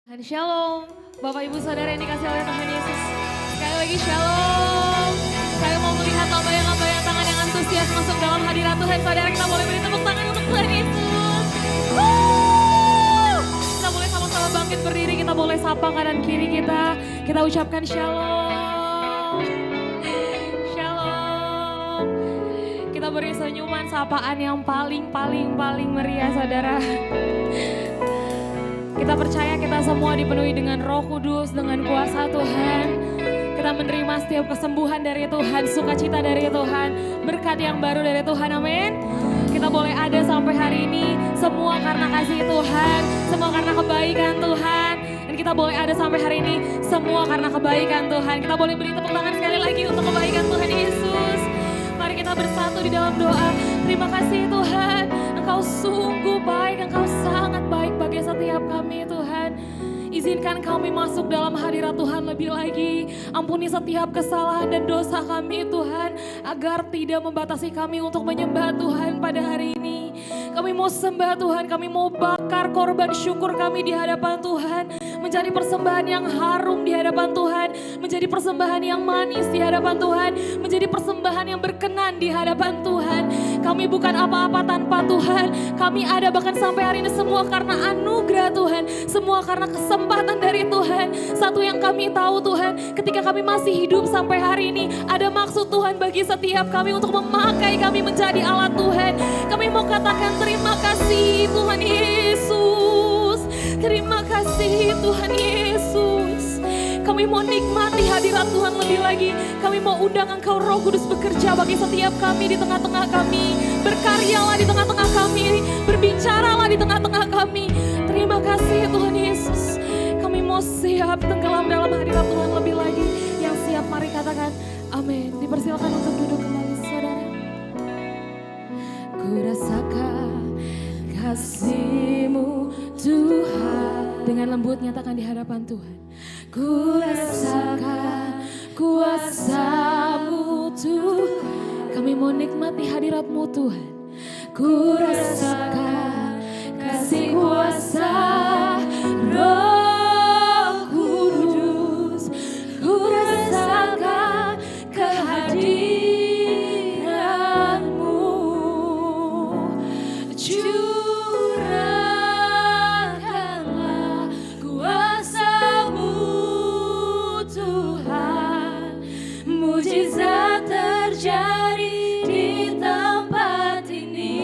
Dan shalom, Bapak Ibu Saudara yang dikasih oleh Tuhan Yesus. Sekali lagi shalom. Saya mau melihat lambayan-lambayan tangan yang antusias masuk dalam hadirat Tuhan. Saudara, kita boleh beri tepuk tangan untuk Tuhan Yesus. Kita boleh sama-sama bangkit berdiri, kita boleh sapa kanan kiri kita. Kita ucapkan shalom. Shalom. Kita beri senyuman sapaan yang paling meriah, saudara. Kita percaya kita semua dipenuhi dengan Roh Kudus, dengan kuasa Tuhan. Kita menerima setiap kesembuhan dari Tuhan, sukacita dari Tuhan, berkat yang baru dari Tuhan, amin. Kita boleh ada sampai hari ini, semua karena kasih Tuhan, semua karena kebaikan Tuhan. Dan kita boleh ada sampai hari ini, semua karena kebaikan Tuhan. Kita boleh beri tepuk tangan sekali lagi untuk kebaikan Tuhan Yesus. Mari kita bersatu di dalam doa. Terima kasih Tuhan, Engkau sungguh baik, Engkau sangat baik bagi setiap kami Tuhan. Izinkan kami masuk dalam hadirat Tuhan lebih lagi. Ampuni setiap kesalahan dan dosa kami Tuhan, agar tidak membatasi kami untuk menyembah Tuhan pada hari ini. Kami mau sembah Tuhan, kami mau bakar korban syukur kami di hadapan Tuhan. Menjadi persembahan yang harum di hadapan Tuhan. Menjadi persembahan yang manis di hadapan Tuhan. Menjadi persembahan yang berkenan di hadapan Tuhan. Kami bukan apa-apa tanpa Tuhan. Kami ada bahkan sampai hari ini semua karena anugerah Tuhan. Semua karena kesempatan dari Tuhan. Satu yang kami tahu Tuhan, ketika kami masih hidup sampai hari ini, ada maksud Tuhan bagi setiap kami untuk memakai kami menjadi alat Tuhan. Kami mau katakan terima kasih Tuhan Yesus. Terima kasih Tuhan Yesus. Kami mau nikmati hadirat Tuhan lebih lagi. Kami mau undang Engkau Roh Kudus bekerja bagi setiap kami di tengah-tengah kami. Berkaryalah di tengah-tengah kami. Berbicaralah di tengah-tengah kami. Terima kasih Tuhan Yesus. Kami mau siap tenggelam dalam hadirat Tuhan lebih lagi. Yang siap mari katakan amin. Dipersilakan untuk duduk kembali saudara. Ku rasakan kasih-Mu Tuhan. Dengan lembut nyatakan di hadapan Tuhan. Ku rasakan kuasa-Mu Tuhan. Kami mau nikmati hadirat-Mu Tuhan. Ku rasakan kasih kuasa Roh Kudus. Ku rasakan kehadiran-Mu. Curahkanlah kuasa-Mu Tuhan. Mujizat terjadi di tempat ini.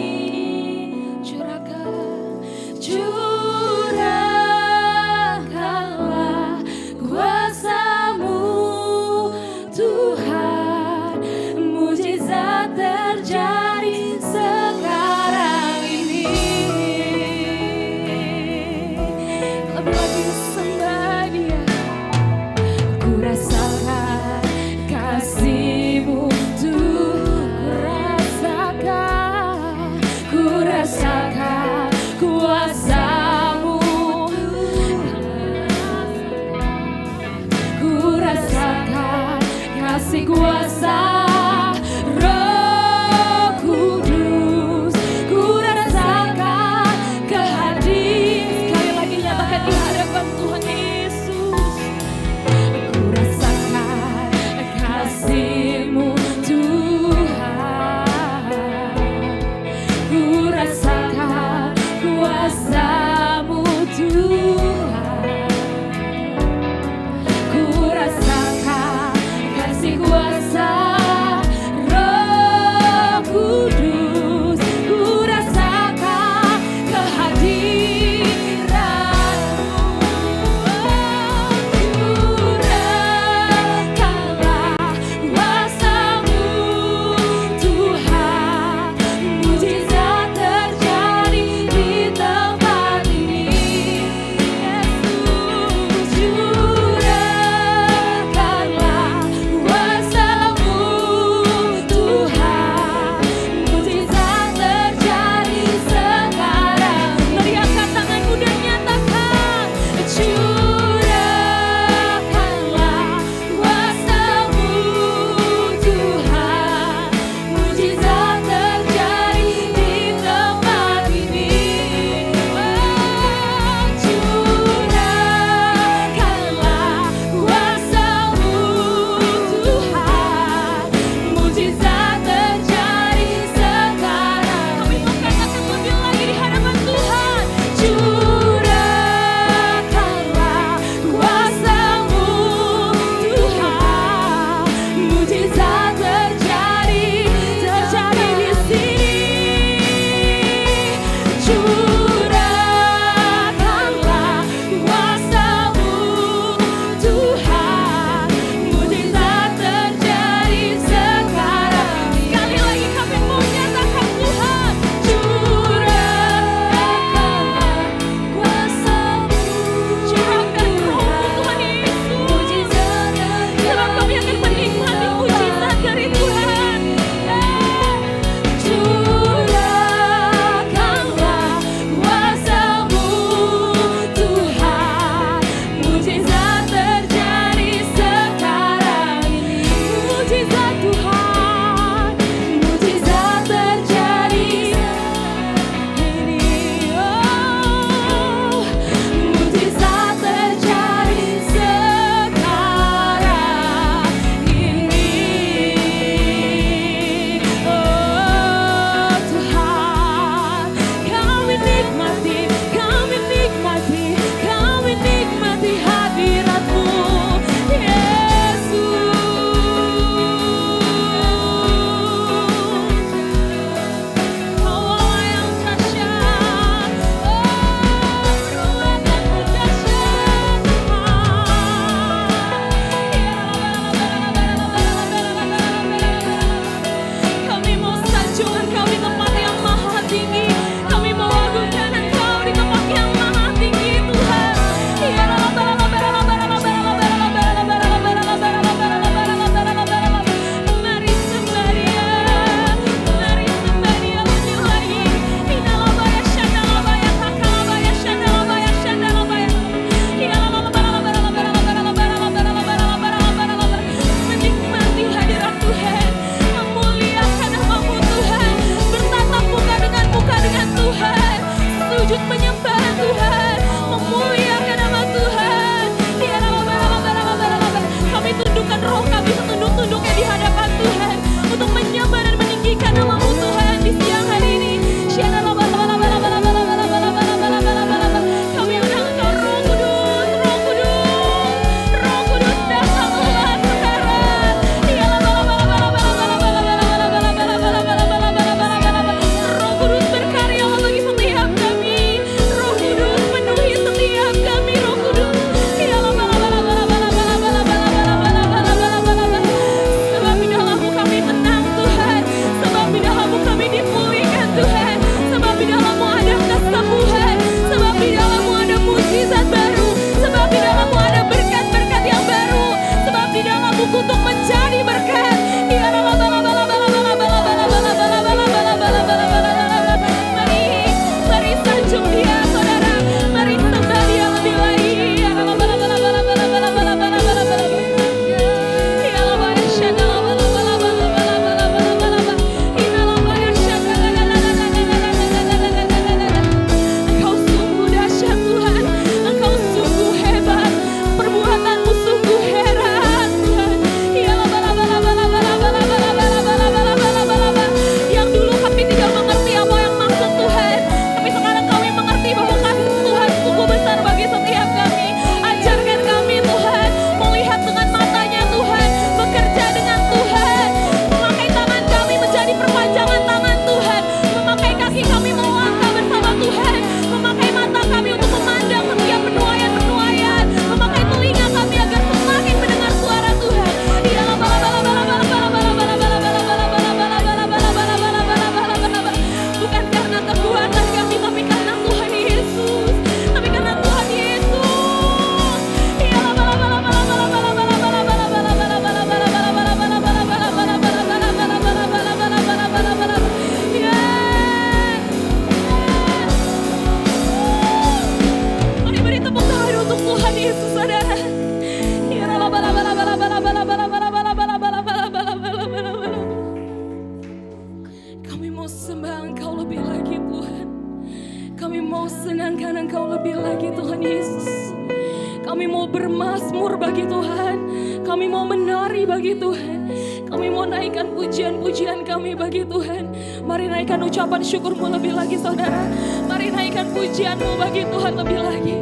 bermazmur bagi Tuhan. Kami mau menari bagi Tuhan. Kami mau naikkan pujian-pujian kami bagi Tuhan. Mari naikkan ucapan syukurmu lebih lagi saudara. Mari naikkan pujianmu bagi Tuhan lebih lagi.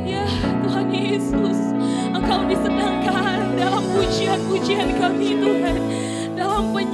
Ya Tuhan Yesus, Engkau disenangkan dalam pujian.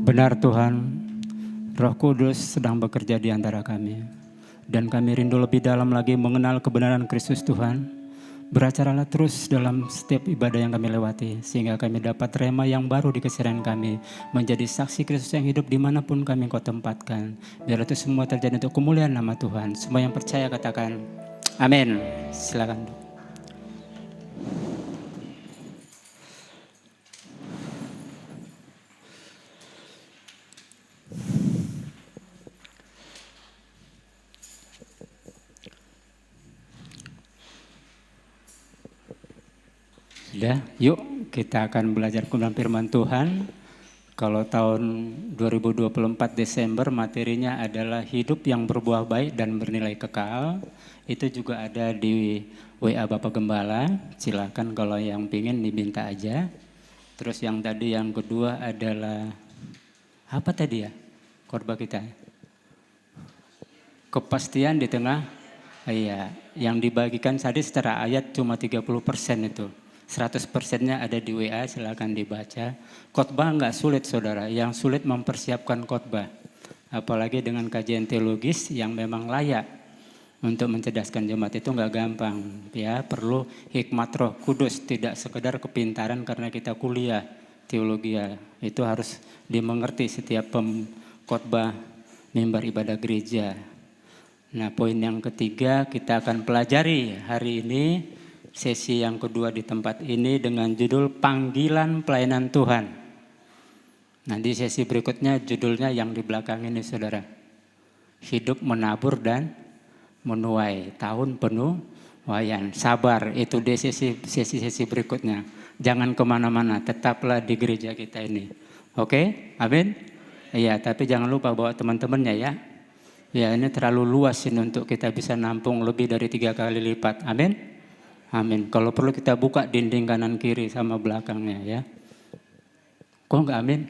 Benar Tuhan, Roh Kudus sedang bekerja di antara kami. Dan kami rindu lebih dalam lagi mengenal kebenaran Kristus Tuhan. Beracaralah terus dalam setiap ibadah yang kami lewati, sehingga kami dapat rema yang baru di keseharian kami, menjadi saksi Kristus yang hidup dimanapun kami Kau tempatkan. Biar itu semua terjadi untuk kemuliaan nama Tuhan. Semua yang percaya katakan, amin. Silakan. Sudah, yuk kita akan belajar kebenaran firman Tuhan. Kalau tahun 2024 Desember materinya adalah hidup yang berbuah baik dan bernilai kekal. Itu juga ada di WA Bapak Gembala. Silakan kalau yang pingin diminta aja. Terus yang tadi yang kedua adalah apa tadi ya? Khotbah kita. Kepastian di tengah. Iya, yang dibagikan tadi secara ayat cuma 30% itu. 100%-nya ada di WA, silakan dibaca. Khotbah enggak sulit saudara, yang sulit mempersiapkan khotbah. Apalagi dengan kajian teologis yang memang layak untuk mencerdaskan jemaat itu enggak gampang. Ya, perlu hikmat Roh Kudus, tidak sekedar kepintaran karena kita kuliah teologi ya. Itu harus dimengerti setiap khotbah mimbar ibadah gereja. Nah, poin yang ketiga kita akan pelajari hari ini. Sesi yang kedua di tempat ini dengan judul Panggilan Pelayanan Tuhan. Nanti sesi berikutnya judulnya yang di belakang ini saudara. Hidup menabur dan menuai, tahun penuh wayan. Sabar, itu di sesi berikutnya. Jangan kemana-mana, tetaplah di gereja kita ini. Oke, amin? Iya, tapi jangan lupa bawa teman-temannya ya. Ya, ini terlalu luas ini untuk kita bisa nampung lebih dari 3 kali lipat. Amin? Amin. Kalau perlu kita buka dinding kanan kiri sama belakangnya ya. Kok enggak amin?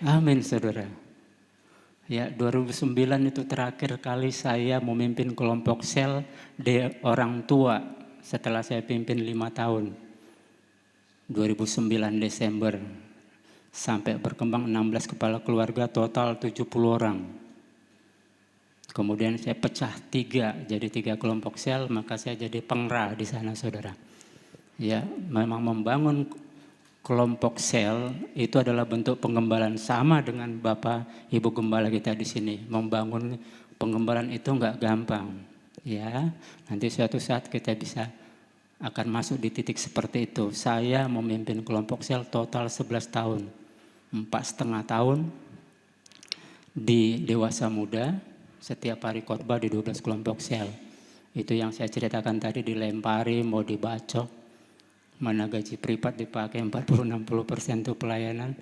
Amin saudara. Ya 2009 itu terakhir kali saya memimpin kelompok sel di orang tua setelah saya pimpin 5 tahun. 2009 Desember sampai berkembang 16 kepala keluarga total 70 orang. Kemudian saya pecah 3 jadi 3 kelompok sel, maka saya jadi pengra di sana saudara. Ya, memang membangun kelompok sel itu adalah bentuk penggembalaan sama dengan Bapak Ibu Gembala kita di sini. Membangun penggembalaan itu enggak gampang. Ya, nanti suatu saat kita bisa akan masuk di titik seperti itu. Saya memimpin kelompok sel total 11 tahun. 4,5 tahun di dewasa muda. Setiap hari khotbah di 12 kelompok sel. Itu yang saya ceritakan tadi, dilempari, mau dibacok. Mana gaji privat dipakai 40-60% itu pelayanan.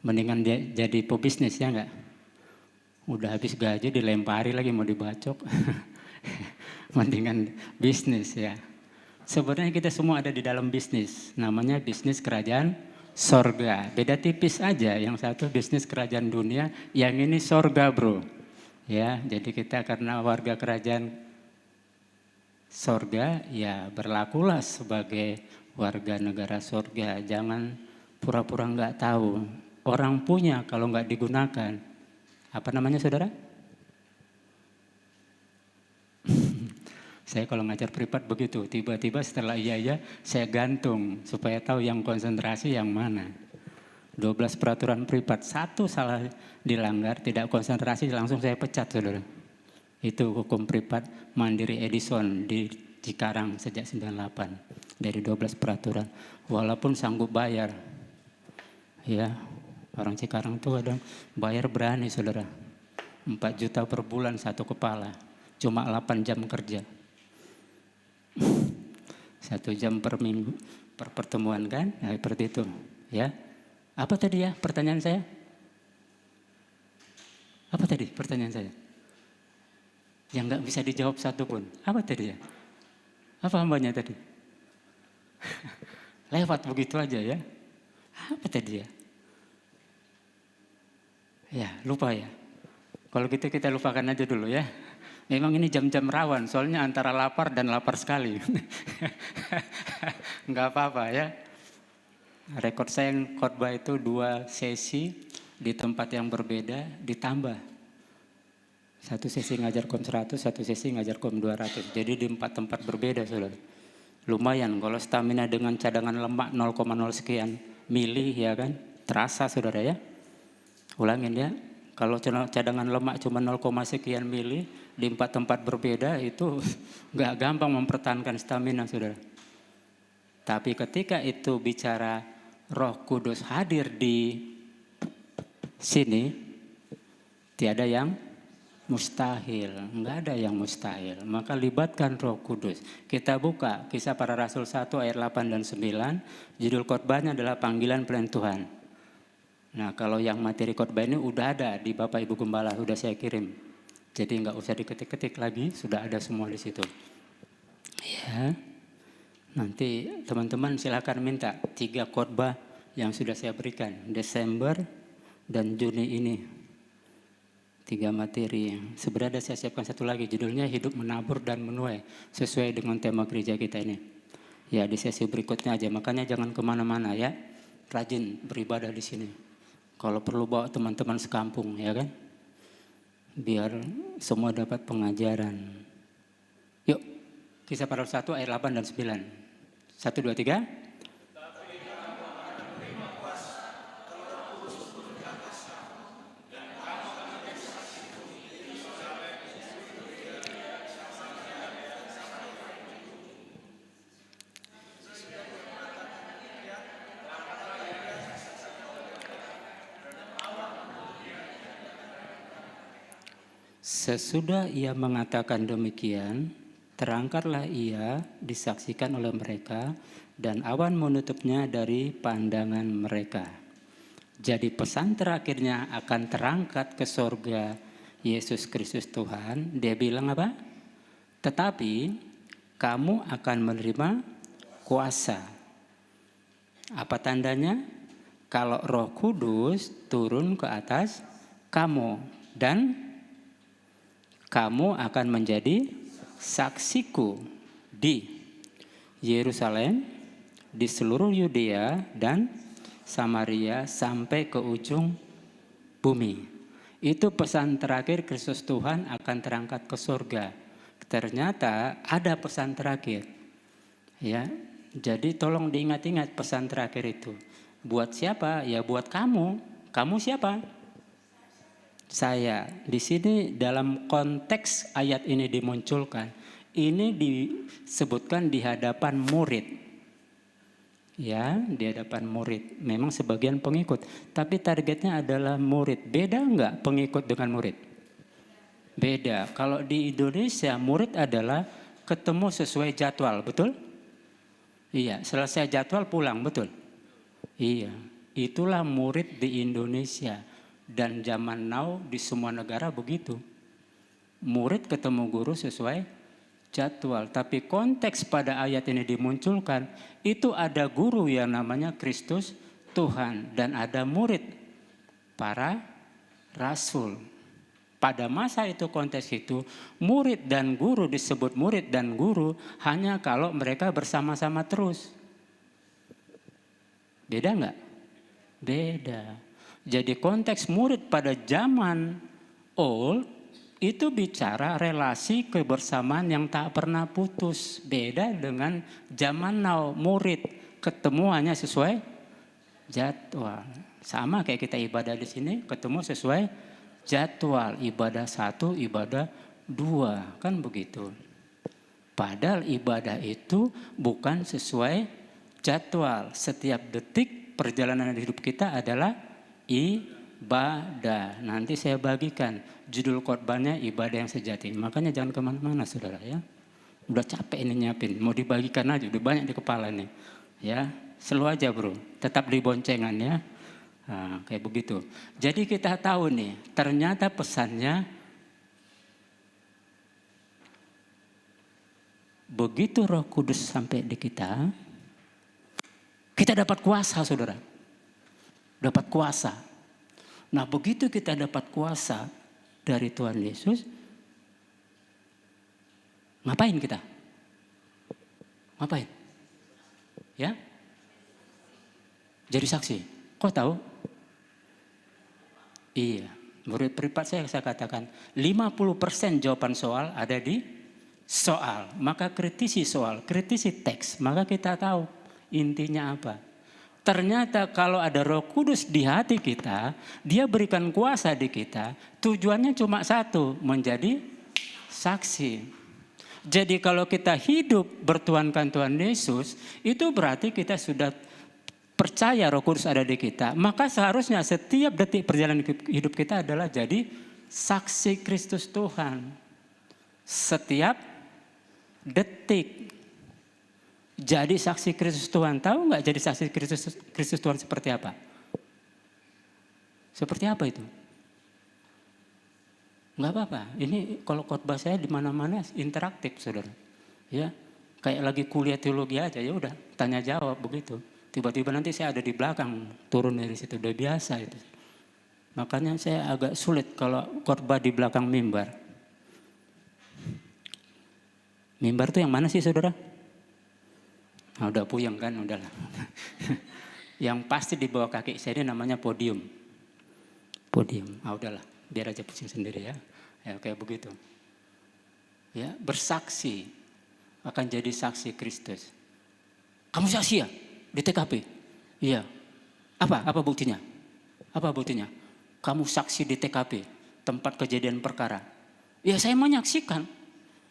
Mendingan dia jadi pebisnis ya enggak? Udah habis gaji dilempari lagi mau dibacok. Mendingan bisnis ya. Sebenarnya kita semua ada di dalam bisnis. Namanya bisnis kerajaan sorga. Beda tipis aja. Yang satu bisnis kerajaan dunia, yang ini sorga bro. Ya, jadi kita karena warga kerajaan sorga, ya berlakulah sebagai warga negara sorga. Jangan pura-pura nggak tahu. Orang punya kalau nggak digunakan, apa namanya saudara? Saya kalau ngajar privat begitu, tiba-tiba setelah iya saya gantung supaya tahu yang konsentrasi yang mana. 12 peraturan privat, 1 salah dilanggar, tidak konsentrasi langsung saya pecat saudara. Itu hukum privat Mandiri Edison di Cikarang sejak 98 dari 12 peraturan. Walaupun sanggup bayar, ya orang Cikarang tuh kadang bayar berani saudara. 4 juta per bulan 1 kepala, cuma 8 jam kerja. 1 jam per minggu per pertemuan kan, ya, seperti itu ya. Apa tadi ya pertanyaan saya? Apa tadi pertanyaan saya? Yang nggak bisa dijawab satu pun. Apa tadi ya? Apa hambanya tadi? Lewat begitu aja ya. Apa tadi ya? Ya lupa ya. Kalau gitu kita lupakan aja dulu ya. Memang ini jam-jam rawan, soalnya antara lapar dan lapar sekali. Nggak apa-apa ya. Rekor saya yang khotbah itu 2 sesi di tempat yang berbeda ditambah. Satu sesi ngajar kom 100, satu sesi ngajar kom 200. Jadi di 4 tempat berbeda, saudara. Lumayan kalau stamina dengan cadangan lemak 0,0 sekian mili, ya kan? Terasa, saudara ya. Ulangin ya. Kalau cadangan lemak cuma 0, sekian mili di 4 tempat berbeda itu nggak gampang mempertahankan stamina, saudara. Tapi ketika itu bicara Roh Kudus hadir di sini, tiada yang mustahil, nggak ada yang mustahil. Maka libatkan Roh Kudus. Kita buka Kisah Para Rasul 1 ayat 8 dan 9. Judul khotbahnya adalah Panggilan Pelayan Tuhan. Nah, kalau yang materi khotbah ini udah ada di Bapak Ibu Gembala, sudah saya kirim. Jadi nggak usah diketik-ketik lagi, sudah ada semua di situ. Ya. Nanti teman-teman silakan minta 3 khotbah yang sudah saya berikan Desember dan Juni ini. 3 materi. Sebenarnya saya siapkan satu lagi, judulnya Hidup Menabur dan Menuai, sesuai dengan tema gereja kita ini. Ya, di sesi berikutnya aja. Makanya jangan kemana-mana ya. Rajin beribadah di sini. Kalau perlu bawa teman-teman sekampung, ya kan? Biar semua dapat pengajaran. Yuk, Kisah Para Rasul 1 ayat 8 dan 9. 1, 2, 3. Sesudah ia mengatakan demikian, terangkatlah ia disaksikan oleh mereka dan awan menutupnya dari pandangan mereka. Jadi pesan terakhirnya akan terangkat ke sorga Yesus Kristus Tuhan. Dia bilang apa? Tetapi kamu akan menerima kuasa. Apa tandanya? Kalau Roh Kudus turun ke atas kamu dan kamu akan menjadi saksiku di Yerusalem, di seluruh Yudea dan Samaria sampai ke ujung bumi. Itu pesan terakhir Kristus Tuhan akan terangkat ke surga. Ternyata ada pesan terakhir. Ya. Jadi tolong diingat-ingat pesan terakhir itu. Buat siapa? Ya buat kamu. Kamu siapa? Saya. Di sini dalam konteks ayat ini dimunculkan, ini disebutkan di hadapan murid. Ya, di hadapan murid. Memang sebagian pengikut, tapi targetnya adalah murid. Beda enggak pengikut dengan murid? Beda. Kalau di Indonesia murid adalah ketemu sesuai jadwal, betul? Iya, selesai jadwal pulang, betul? Iya, itulah murid di Indonesia. Dan zaman now di semua negara begitu. Murid ketemu guru sesuai jadwal. Tapi konteks pada ayat ini dimunculkan, itu ada guru yang namanya Kristus Tuhan. Dan ada murid, para rasul. Pada masa itu, konteks itu, murid dan guru disebut murid dan guru hanya kalau mereka bersama-sama terus. Beda enggak? Beda. Jadi konteks murid pada zaman old itu bicara relasi kebersamaan yang tak pernah putus. Beda dengan zaman now, murid ketemu hanya sesuai jadwal. Sama kayak kita ibadah di sini, ketemu sesuai jadwal. Ibadah 1, ibadah 2, kan begitu. Padahal ibadah itu bukan sesuai jadwal. Setiap detik perjalanan hidup kita adalah ibadah. Nanti saya bagikan judul khotbahnya ibadah yang sejati. Makanya jangan kemana-mana saudara ya. Udah capek ini nyiapin, mau dibagikan aja, udah banyak di kepala nih. Ya, slow aja bro, tetap di boncengan ya. Nah, kayak begitu. Jadi kita tahu nih, ternyata pesannya begitu Roh Kudus sampai di kita dapat kuasa saudara. Dapat kuasa. Nah begitu kita dapat kuasa dari Tuhan Yesus, ngapain kita? Ngapain? Ya? Jadi saksi. Kok tahu? Iya, murid privat saya katakan 50% jawaban soal ada di soal. Maka kritisi soal, kritisi teks, maka kita tahu intinya apa. Ternyata kalau ada Roh Kudus di hati kita, dia berikan kuasa di kita, tujuannya cuma satu, menjadi saksi. Jadi kalau kita hidup bertuhankan Tuhan Yesus, itu berarti kita sudah percaya Roh Kudus ada di kita. Maka seharusnya setiap detik perjalanan hidup kita adalah jadi saksi Kristus Tuhan. Setiap detik. Jadi saksi Kristus Tuhan. Tahu nggak jadi saksi Kristus Tuhan seperti apa? Seperti apa itu? Nggak apa-apa. Ini kalau khotbah saya di mana-mana interaktif, saudara. Ya, kayak lagi kuliah teologi aja, ya udah tanya jawab begitu. Tiba-tiba nanti saya ada di belakang turun dari situ, udah biasa itu. Makanya saya agak sulit kalau khotbah di belakang mimbar. Mimbar tuh yang mana sih, saudara? Nah, udah puyeng kan, udahlah. Yang pasti di bawah kaki saya ini namanya podium. Podium, udahlah. Biar aja pusing sendiri ya. Ya kayak begitu. Ya, bersaksi akan jadi saksi Kristus. Kamu saksi ya di TKP? Iya. Apa buktinya? Apa buktinya? Kamu saksi di TKP, tempat kejadian perkara. Ya, saya menyaksikan.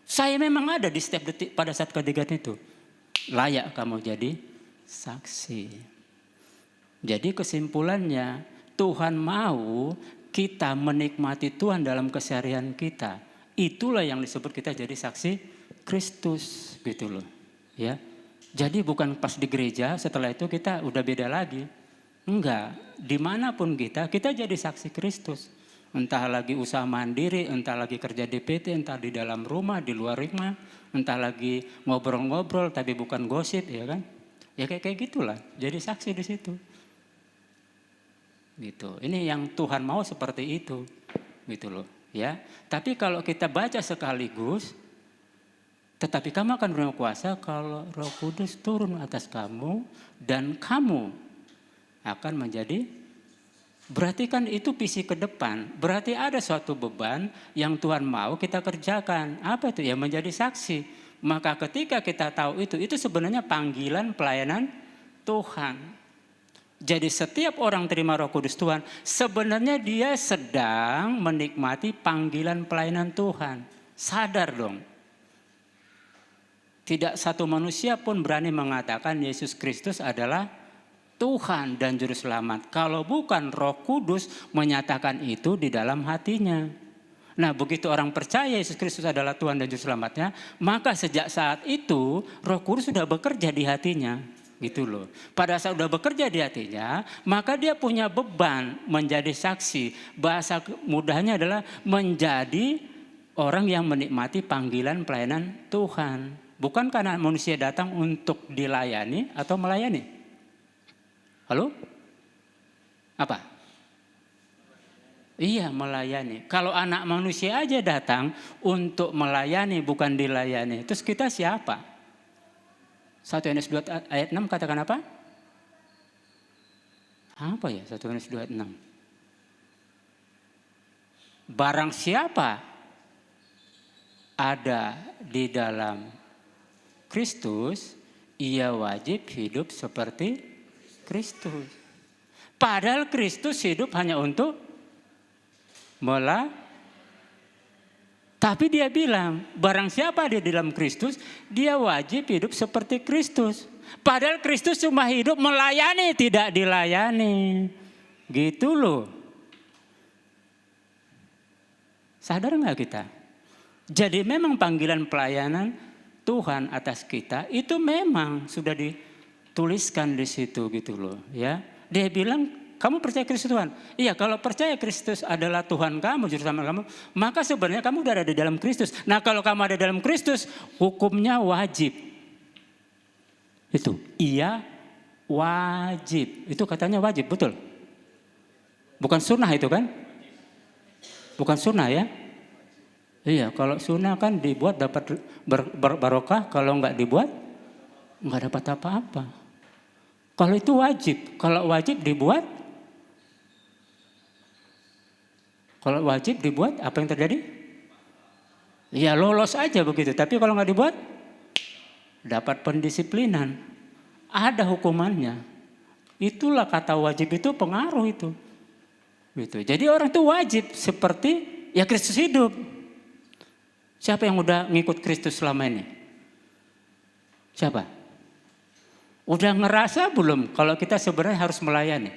Saya memang ada di setiap detik pada saat kejadian itu. Layak kamu jadi saksi. Jadi kesimpulannya, Tuhan mau kita menikmati Tuhan dalam keseharian kita. Itulah yang disebut kita jadi saksi Kristus, gitu loh. Ya. Jadi bukan pas di gereja, setelah itu kita udah beda lagi. Enggak, dimanapun kita jadi saksi Kristus. Entah lagi usaha mandiri, entah lagi kerja DPT, entah di dalam rumah, di luar rumah, entah lagi ngobrol-ngobrol tapi bukan gosip, ya kan? Ya kayak gitulah, jadi saksi di situ. Gitu. Ini yang Tuhan mau seperti itu, gitu loh, ya. Tapi kalau kita baca sekaligus, tetapi kamu akan menerima kuasa kalau Roh Kudus turun atas kamu dan kamu akan menjadi, berarti kan itu visi ke depan. Berarti ada suatu beban yang Tuhan mau kita kerjakan. Apa itu? Ya menjadi saksi. Maka ketika kita tahu itu sebenarnya panggilan pelayanan Tuhan. Jadi setiap orang terima Roh Kudus Tuhan, sebenarnya dia sedang menikmati panggilan pelayanan Tuhan. Sadar dong. Tidak satu manusia pun berani mengatakan Yesus Kristus adalah Tuhan dan Juru Selamat. Kalau bukan Roh Kudus menyatakan itu di dalam hatinya. Nah, begitu orang percaya Yesus Kristus adalah Tuhan dan Juru Selamatnya, maka sejak saat itu Roh Kudus sudah bekerja di hatinya. Gitu loh. Pada saat sudah bekerja di hatinya, maka dia punya beban menjadi saksi. Bahasa mudahnya adalah menjadi orang yang menikmati panggilan pelayanan Tuhan. Bukan karena manusia datang untuk dilayani atau melayani. Halo? Apa? Iya, melayani. Kalau anak manusia aja datang untuk melayani bukan dilayani, terus kita siapa? 1 Yohanes 2 ayat 6 katakan apa? Apa ya 1 Yohanes 2 ayat 6? Barang siapa ada di dalam Kristus, ia wajib hidup seperti Kristus. Padahal Kristus hidup hanya untuk tapi dia bilang, barang siapa ada di dalam Kristus, dia wajib hidup seperti Kristus. Padahal Kristus cuma hidup melayani, tidak dilayani. Gitu loh. Sadar nggak kita? Jadi memang panggilan pelayanan Tuhan atas kita itu memang sudah dituliskan di situ gitu loh. Ya, dia bilang, kamu percaya Kristus Tuhan? Iya, kalau percaya Kristus adalah Tuhan kamu, Juru Selamat kamu, maka sebenarnya kamu sudah ada di dalam Kristus. Nah, kalau kamu ada dalam Kristus, hukumnya wajib. Itu, iya wajib. Itu katanya wajib, betul? Bukan sunnah itu kan? Bukan sunnah ya? Iya, kalau sunnah kan dibuat dapat barokah, kalau enggak dibuat, enggak dapat apa-apa. Kalau itu wajib, kalau wajib dibuat, Kalau wajib dibuat, apa yang terjadi? Ya lolos aja begitu. Tapi kalau nggak dibuat, dapat pendisiplinan. Ada hukumannya. Itulah kata wajib itu pengaruh itu. Gitu. Jadi orang itu wajib seperti ya Kristus hidup. Siapa yang udah ngikut Kristus selama ini? Siapa? Udah ngerasa belum kalau kita sebenarnya harus melayani?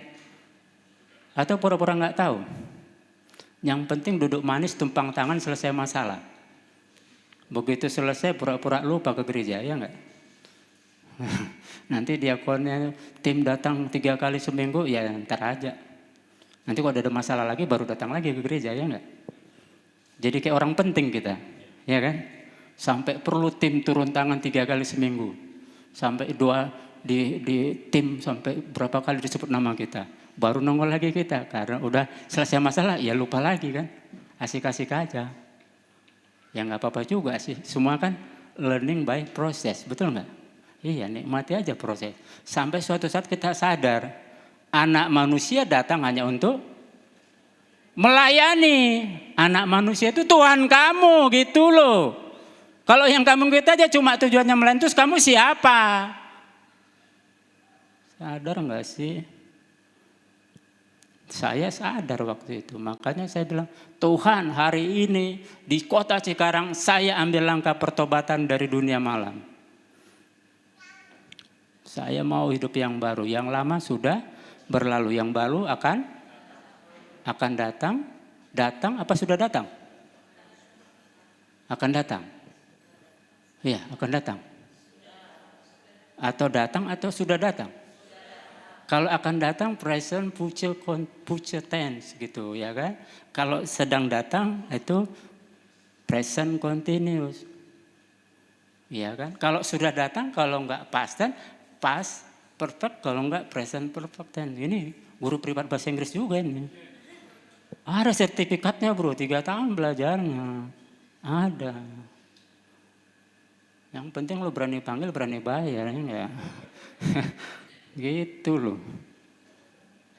Atau pura-pura nggak tahu? Yang penting duduk manis, tumpang tangan, selesai masalah. Begitu selesai pura-pura lupa ke gereja, ya enggak? Nanti diakonnya tim datang 3 kali seminggu, ya ntar aja. Nanti kalau ada masalah lagi baru datang lagi ke gereja, ya enggak? Jadi kayak orang penting kita, ya kan? Sampai perlu tim turun tangan 3 kali seminggu. Sampai doa di tim sampai berapa kali disebut nama kita. Baru nongol lagi kita, karena udah selesai masalah, ya lupa lagi kan. Asik-asik aja. Ya nggak apa-apa juga sih, semua kan learning by process, betul nggak? Iya, nikmati aja proses. Sampai suatu saat kita sadar, anak manusia datang hanya untuk melayani. Anak manusia itu Tuhan kamu, gitu loh. Kalau yang kamu kita aja cuma tujuannya melayani, terus kamu siapa? Sadar nggak sih? Saya sadar waktu itu, makanya saya bilang, Tuhan hari ini di kota Cikarang saya ambil langkah pertobatan dari dunia malam. Saya mau hidup yang baru, yang lama sudah berlalu, yang baru akan datang. Datang apa sudah datang? Akan datang. Iya, akan datang. Atau datang atau sudah datang? Kalau akan datang present future tense gitu ya kan. Kalau sedang datang itu present continuous. Ya kan. Kalau sudah datang, kalau enggak past perfect, kalau enggak present perfect tense. Ini guru privat bahasa Inggris juga ini. Ada sertifikatnya bro, 3 tahun belajarnya. Ada. Yang penting lo berani panggil, berani bayar ya. Gitu loh.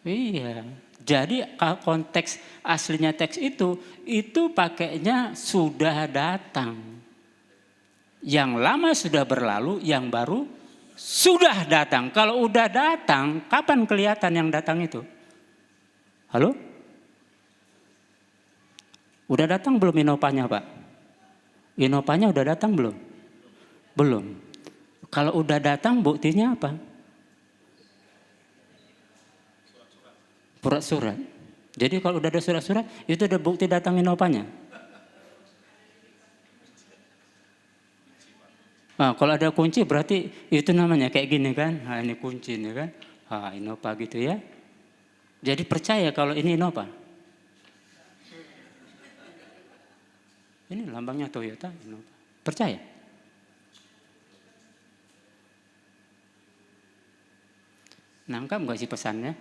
Iya. Jadi konteks aslinya teks itu pakainya sudah datang. Yang lama sudah berlalu, yang baru sudah datang. Kalau udah datang, kapan kelihatan yang datang itu? Halo? Udah datang belum inopanya Pak? Inopanya udah datang belum? Belum. Kalau udah datang buktinya apa? Surat-surat. Jadi kalau udah ada surat-surat, itu ada bukti datang inopanya. Nah, kalau ada kunci berarti itu namanya kayak gini kan. Nah, ini kunci ini kan. Ah, inopa gitu ya. Jadi percaya kalau ini inopa. Ini lambangnya Toyota, inopa. Percaya? Nangkap gak sih pesannya?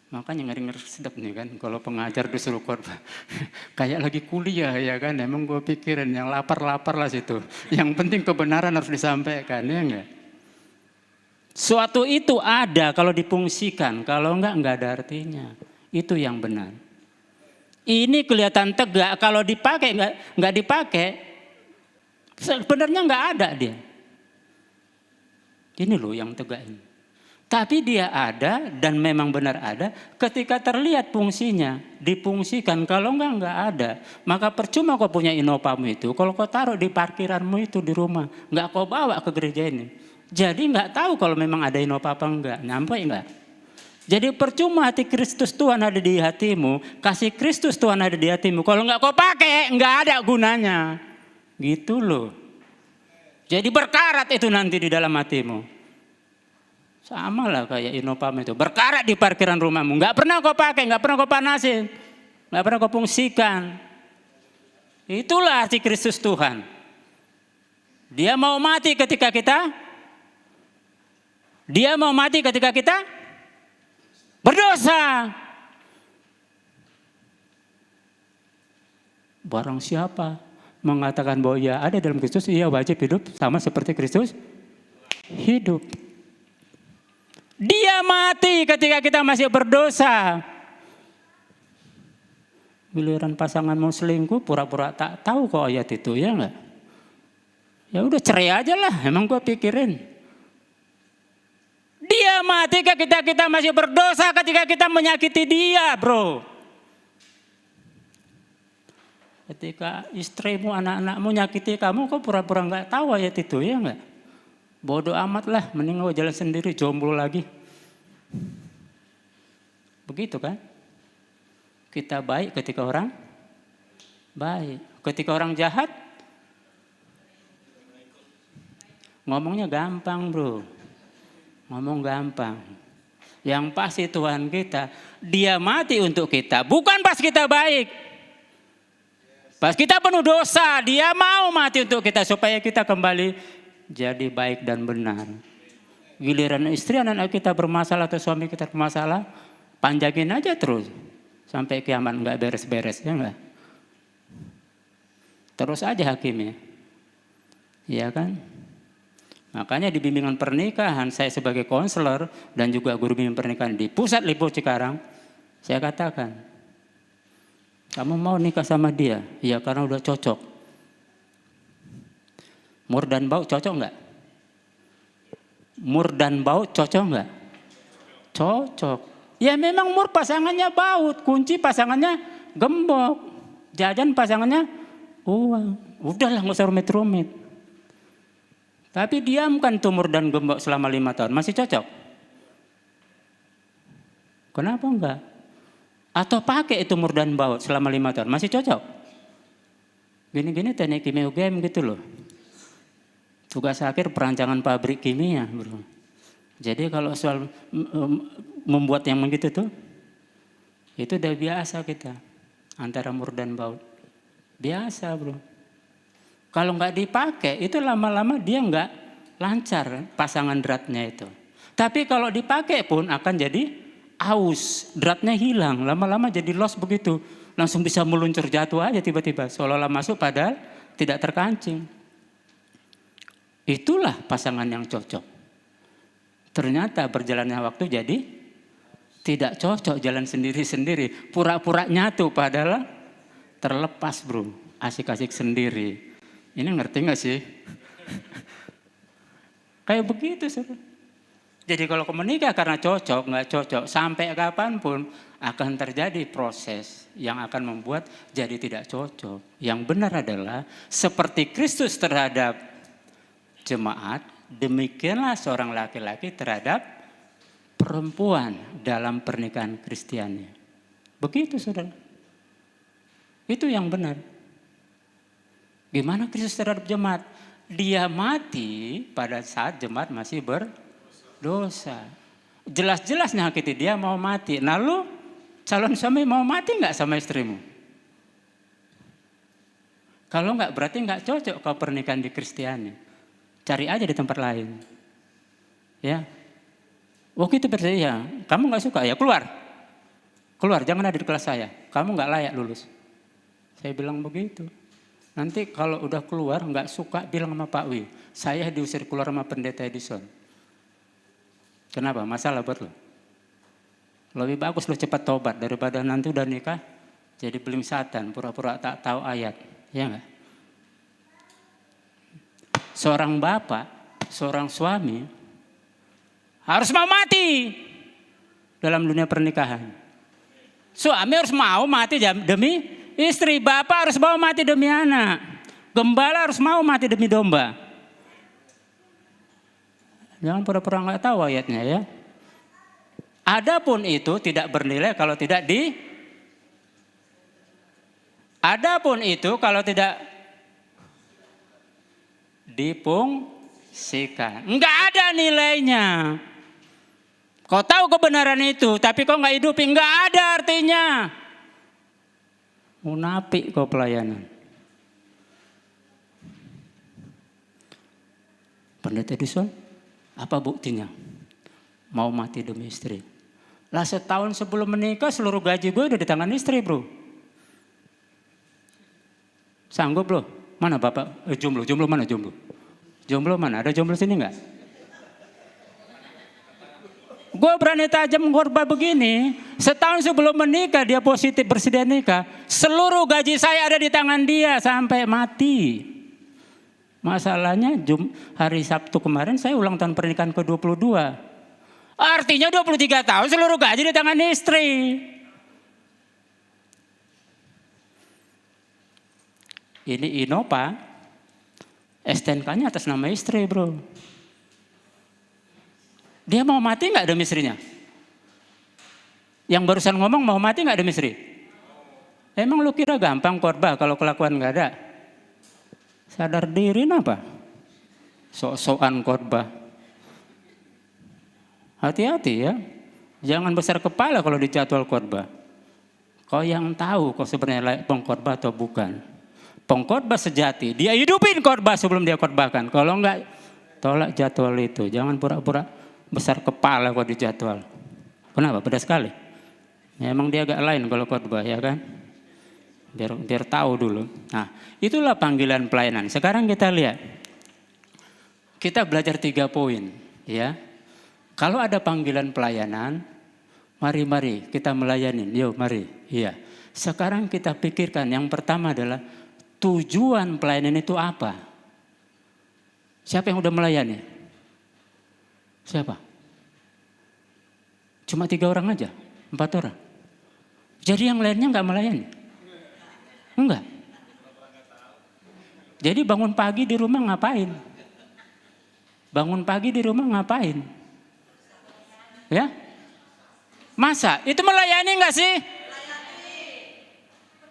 Makanya ngeri-ngeri sedap nih kan, kalau pengajar disuruh khotbah kayak lagi kuliah ya kan, emang gue pikirin yang lapar-lapar lah situ. Yang penting kebenaran harus disampaikan, ya enggak? Suatu itu ada kalau difungsikan, kalau enggak ada artinya. Itu yang benar. Ini kelihatan tegak, kalau dipakai enggak dipakai, sebenarnya enggak ada dia. Ini loh yang tegak ini. Tapi dia ada dan memang benar ada ketika terlihat fungsinya, difungsikan. Kalau enggak ada. Maka percuma kau punya inopamu itu, kalau kau taruh di parkiranmu itu di rumah, enggak kau bawa ke gereja ini. Jadi enggak tahu kalau memang ada inopa apa enggak, nyampe enggak. Jadi percuma hati Kristus Tuhan ada di hatimu, kasih Kristus Tuhan ada di hatimu. Kalau enggak kau pakai, enggak ada gunanya. Gitu loh. Jadi berkarat itu nanti di dalam hatimu. Sama lah kayak inopam itu. Berkarat di parkiran rumahmu. Enggak pernah kau pakai, enggak pernah kau panasin. Enggak pernah kau fungsikan. Itulah arti Kristus Tuhan. Dia mau mati ketika kita berdosa. Barang siapa mengatakan bahwa ia ada dalam Kristus, ia wajib hidup sama seperti Kristus hidup. Dia mati ketika kita masih berdosa. Giliran pasanganmu selingkuh, pura-pura tak tahu kok ayat itu, ya enggak? Ya udah cerai aja lah, emang gue pikirin. Dia mati ketika kita masih berdosa, ketika kita menyakiti dia, bro. Ketika istrimu, anak-anakmu nyakiti kamu, kok pura-pura nggak tahu ayat itu, ya enggak? Bodoh amat lah, mending gue jalan sendiri, jomblo lagi. Begitu kan? Kita baik ketika orang baik. Ketika orang jahat, ngomongnya gampang, bro. Ngomong gampang. Yang pasti Tuhan kita, dia mati untuk kita. Bukan pas kita baik. Pas kita penuh dosa, dia mau mati untuk kita. Supaya kita kembali jadi baik dan benar. Giliran istri anak kita bermasalah atau suami kita bermasalah, panjangin aja terus. Sampai kiamat enggak beres-beres, ya enggak? Terus aja hakimnya. Iya kan? Makanya di bimbingan pernikahan, saya sebagai konselor dan juga guru bimbingan pernikahan di Pusat Lipo Cikarang, saya katakan, kamu mau nikah sama dia? Iya, karena udah cocok. Mur dan bau cocok enggak? Mur dan bau cocok enggak? Cocok. Ya memang mur pasangannya baut, kunci pasangannya gembok, jajan pasangannya uang. Udahlah nggak usah rumit-rumit. Tapi diamkan tuh mur dan gembok selama 5 tahun, masih cocok? Kenapa enggak? Atau pakai itu mur dan baut selama 5 tahun, masih cocok? Gini-gini teknik kimia UGM gitu loh. Tugas akhir perancangan pabrik kimia, bro. Jadi kalau soal membuat yang begitu tuh, itu udah biasa kita. Antara mur dan baut. Biasa, bro. Kalau nggak dipakai, itu lama-lama dia nggak lancar pasangan dratnya itu. Tapi kalau dipakai pun akan jadi aus. Dratnya hilang, lama-lama jadi loss begitu. Langsung bisa meluncur jatuh aja tiba-tiba. Seolah-olah masuk padahal tidak terkancing. Itulah pasangan yang cocok. Ternyata berjalannya waktu jadi tidak cocok, jalan sendiri-sendiri. Pura-pura nyatu padahal terlepas, bro. Asik-asik sendiri. Ini ngerti gak sih? Kayak begitu, saudara. Jadi kalau menikah karena cocok, gak cocok. Sampai kapanpun akan terjadi proses yang akan membuat jadi tidak cocok. Yang benar adalah seperti Kristus terhadap jemaat, demikianlah seorang laki-laki terhadap perempuan dalam pernikahan Kristiani. Begitu, saudara. Itu yang benar. Gimana Kristus terhadap jemaat? Dia mati pada saat jemaat masih berdosa. Jelas-jelas nyakiti dia mau mati. Nah lu calon suami mau mati nggak sama istrimu? Kalau nggak berarti nggak cocok kau pernikahan di Kristiani. Cari aja di tempat lain. Ya. Waktu itu berarti ya, kamu gak suka ya keluar. Keluar, jangan ada di kelas saya. Kamu gak layak lulus. Saya bilang begitu. Nanti kalau udah keluar gak suka bilang sama Pak Wi. Saya diusir keluar sama pendeta Edison. Kenapa? Masalah buat lo. Lebih bagus lo cepat tobat daripada nanti udah nikah. Jadi beling satan, pura-pura tak tahu ayat. Ya gak? Seorang bapak, seorang suami harus mau mati dalam dunia pernikahan. Suami harus mau mati demi istri, bapak harus mau mati demi anak, gembala harus mau mati demi domba. Jangan pura-pura nggak tahu ayatnya ya. Adapun itu tidak bernilai kalau tidak Adapun itu kalau tidak dipungsikan. Enggak ada nilainya. Kau tahu kebenaran itu, tapi kau enggak hidupi, enggak ada artinya. Munafik kau pelayanan. Pendeta Edison, apa buktinya? Mau mati demi istri. Lah setahun sebelum menikah seluruh gaji gue udah di tangan istri, bro. Sanggup loh. Mana bapak? Jomblo mana jomblo? Jomblo mana? Ada jomblo sini enggak? Gue berani tajam khotbah begini. Setahun sebelum menikah dia positif bersedia nikah. Seluruh gaji saya ada di tangan dia sampai mati. Masalahnya hari Sabtu kemarin saya ulang tahun pernikahan ke-22. Artinya 23 tahun seluruh gaji di tangan istri. Ini Innova, STNK-nya atas nama istri, bro. Dia mau mati nggak demi istrinya? Yang barusan ngomong mau mati nggak demi istri? Emang lu kira gampang khotbah kalau kelakuan nggak ada? Sadar diri apa? Sok-sokan khotbah. Hati-hati ya, jangan besar kepala kalau dijadwal khotbah. Kau yang tahu kau sebenarnya layak pengkhotbah atau bukan. Pengkhotbah sejati, dia hidupin khotbah sebelum dia khotbahkan. Kalau enggak, tolak jadwal itu. Jangan pura-pura besar kepala kalau dijadwal. Kenapa? Pedas sekali. Ya, emang dia agak lain kalau khotbah, ya kan? Biar tahu dulu. Nah, itulah panggilan pelayanan. Sekarang kita lihat. Kita belajar 3 poin, ya. Kalau ada panggilan pelayanan, mari kita melayani. Yuk, mari. Iya. Sekarang kita pikirkan yang pertama adalah tujuan pelayanan itu apa? Siapa yang udah melayani? Siapa? Cuma 3 orang aja, 4 orang. Jadi yang lainnya nggak melayani? Enggak. Jadi bangun pagi di rumah ngapain? Bangun pagi di rumah ngapain? Ya? Masa? Itu melayani nggak sih?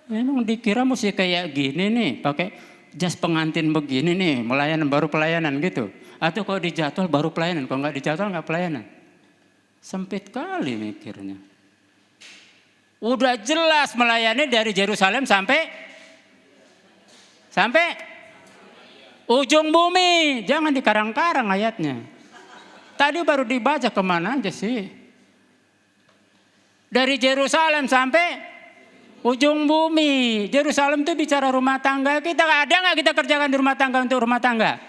Emang dikira mesti kayak gini nih, pakai jas pengantin begini nih, melayanan baru pelayanan gitu. Atau kalau dijadwal baru pelayanan, kalau nggak dijadwal nggak pelayanan. Sempit kali mikirnya. Udah jelas melayani dari Yerusalem sampai ujung bumi. Jangan dikarang-karang ayatnya. Tadi baru dibaca kemana aja sih? Dari Yerusalem sampai ujung bumi. Yerusalem itu bicara rumah tangga. Kita ada nggak kita kerjakan di rumah tangga untuk rumah tangga?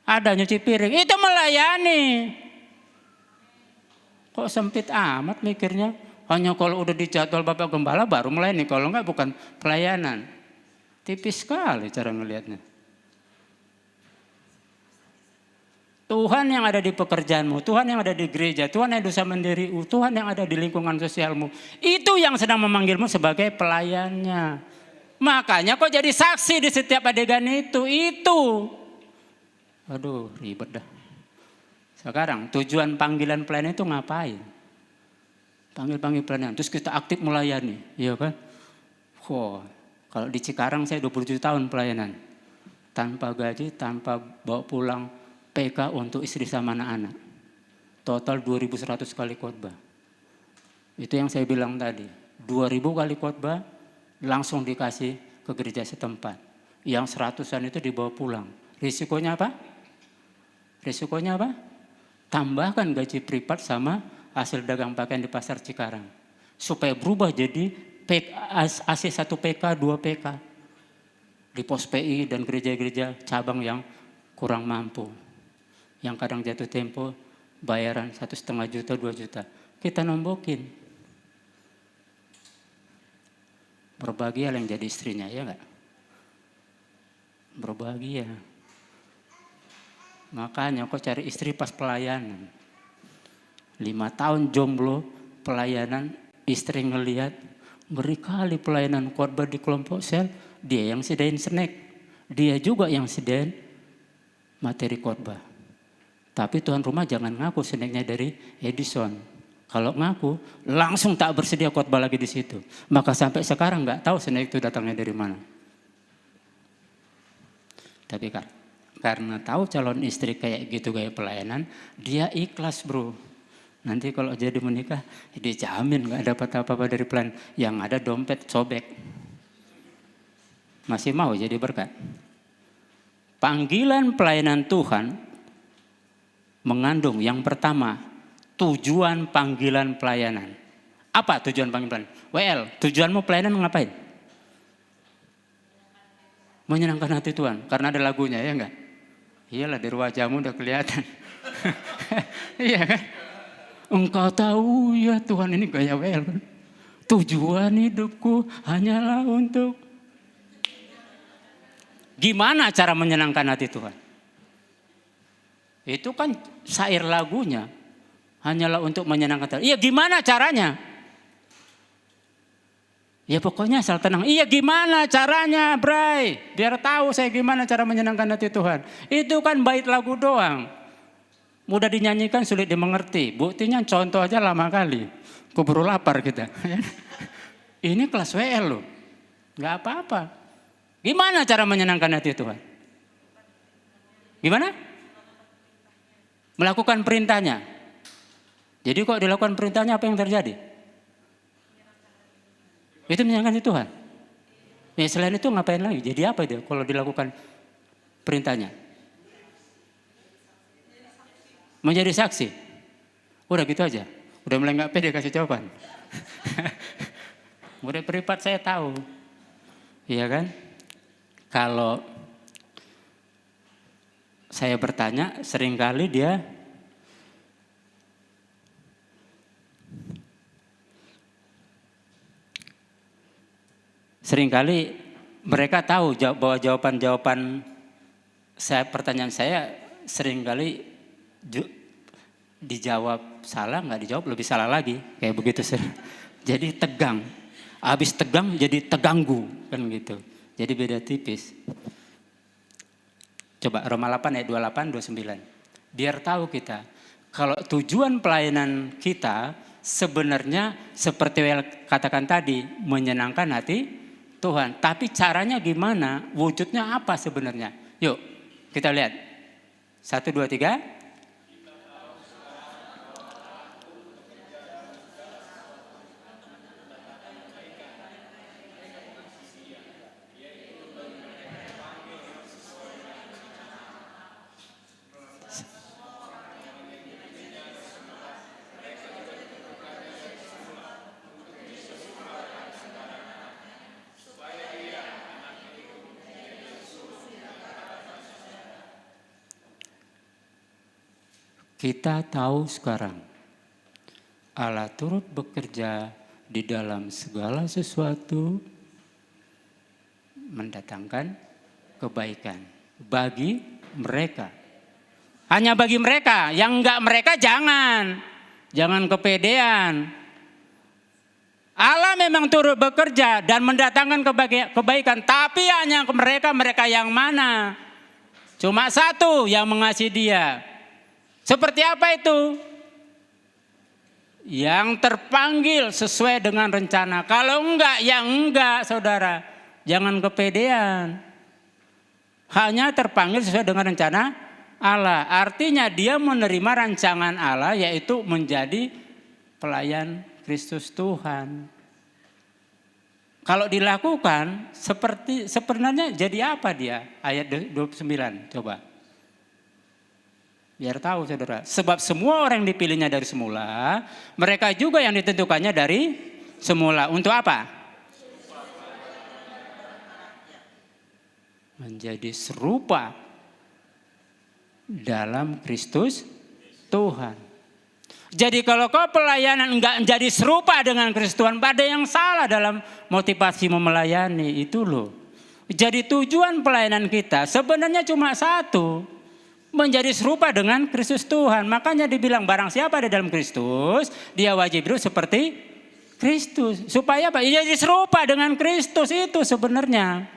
Ada nyuci piring. Itu melayani. Kok sempit amat mikirnya? Hanya kalau udah dijadwal Bapak Gembala baru melayani. Kalau enggak bukan pelayanan. Tipis sekali cara ngelihatnya. Tuhan yang ada di pekerjaanmu, Tuhan yang ada di gereja, Tuhan yang dosa mendiri, Tuhan yang ada di lingkungan sosialmu. Itu yang sedang memanggilmu sebagai pelayannya. Makanya kok jadi saksi di setiap adegan itu. Aduh ribet dah. Sekarang tujuan panggilan pelayanan itu ngapain? Panggil pelayanan, terus kita aktif melayani. Iya kan? Kalau di Cikarang saya 27 tahun pelayanan. Tanpa gaji, tanpa bawa pulang PK untuk istri sama anak-anak. Total 2.100 kali khotbah. Itu yang saya bilang tadi. 2.000 kali khotbah langsung dikasih ke gereja setempat. Yang 100-an itu dibawa pulang. Risikonya apa? Tambahkan gaji privat sama hasil dagang pakaian di pasar Cikarang. Supaya berubah jadi AC 1 PK, 2 PK. Di pos PI dan gereja-gereja cabang yang kurang mampu. Yang kadang jatuh tempo bayaran 1,5 juta, 2 juta. Kita nombokin. Berbahagia yang jadi istrinya, ya enggak? Berbahagia. Makanya kok cari istri pas pelayanan. 5 tahun jomblo, pelayanan, istri ngelihat, ngeri kali pelayanan khotbah di kelompok sel, dia yang sediain snack. Dia juga yang sediain materi khotbah. Tapi tuan rumah jangan ngaku snacknya dari Edison. Kalau ngaku, langsung tak bersedia khotbah lagi di situ. Maka sampai sekarang nggak tahu snack itu datangnya dari mana. Tapi karena tahu calon istri kayak gitu kayak pelayanan, dia ikhlas bro. Nanti kalau jadi menikah, dia jamin nggak dapat apa-apa dari pelayan. Yang ada dompet sobek. Masih mau jadi berkat. Panggilan pelayanan Tuhan mengandung yang pertama, tujuan panggilan pelayanan. Apa tujuan panggilan? Tujuanmu pelayanan ngapain? Menyenangkan hati Tuhan, karena ada lagunya ya enggak? Iyalah dari wajahmu udah kelihatan. Iya kan? Engkau tahu ya Tuhan, ini gaya WL kan. Tujuan hidupku hanyalah untuk. Gimana cara menyenangkan hati Tuhan? Itu kan syair lagunya. Hanyalah untuk menyenangkan Tuhan. Iya, gimana caranya? Ya pokoknya asal tenang. Iya, gimana caranya, Bray? Biar tahu saya gimana cara menyenangkan hati Tuhan. Itu kan bait lagu doang. Mudah dinyanyikan, sulit dimengerti. Buktinya contoh aja lama kali. Keburu lapar kita. Ini kelas WL loh. Gak apa-apa. Gimana cara menyenangkan hati Tuhan? Gimana? Melakukan perintahnya. Jadi kok dilakukan perintahnya, apa yang terjadi? Itu menyenangkan hati Tuhan. Ya, selain itu ngapain lagi? Jadi apa itu kalau dilakukan perintahnya? Menjadi saksi. Udah gitu aja. Udah mulai gak pede kasih jawaban. Murid privat saya tahu. Iya kan? Kalau saya bertanya, seringkali dia mereka tahu bahwa jawaban-jawaban pertanyaan saya seringkali dijawab salah, nggak dijawab lebih salah lagi, kayak begitu sih. Jadi tegang, habis tegang jadi teganggu kan gitu. Jadi beda tipis. Coba Roma 8 ayat 28 29. Biar tahu kita kalau tujuan pelayanan kita sebenarnya seperti yang katakan tadi, menyenangkan hati Tuhan. Tapi caranya gimana? Wujudnya apa sebenarnya? Yuk kita lihat. 1, 2, 3. Kita tahu sekarang Allah turut bekerja di dalam segala sesuatu mendatangkan kebaikan bagi mereka. Hanya bagi mereka, yang enggak mereka jangan kepedean. Allah memang turut bekerja dan mendatangkan kebaikan, tapi hanya ke mereka yang mana? Cuma satu yang mengasihi dia. Seperti apa itu? Yang terpanggil sesuai dengan rencana. Kalau enggak, ya enggak saudara. Jangan kepedean. Hanya terpanggil sesuai dengan rencana Allah. Artinya dia menerima rancangan Allah, yaitu menjadi pelayan Kristus Tuhan. Kalau dilakukan sebenarnya jadi apa dia? Ayat 29 coba. Biar tahu saudara, sebab semua orang yang dipilihnya dari semula, mereka juga yang ditentukannya dari semula. Untuk apa? Menjadi serupa dalam Kristus Tuhan. Jadi kalau kau pelayanan enggak menjadi serupa dengan Kristus Tuhan, ada yang salah dalam motivasi melayani itu loh. Jadi tujuan pelayanan kita sebenarnya cuma satu. Menjadi serupa dengan Kristus Tuhan. Makanya dibilang barang siapa ada dalam Kristus, dia wajib hidup seperti Kristus. Supaya apa? Jadi serupa dengan Kristus itu sebenarnya.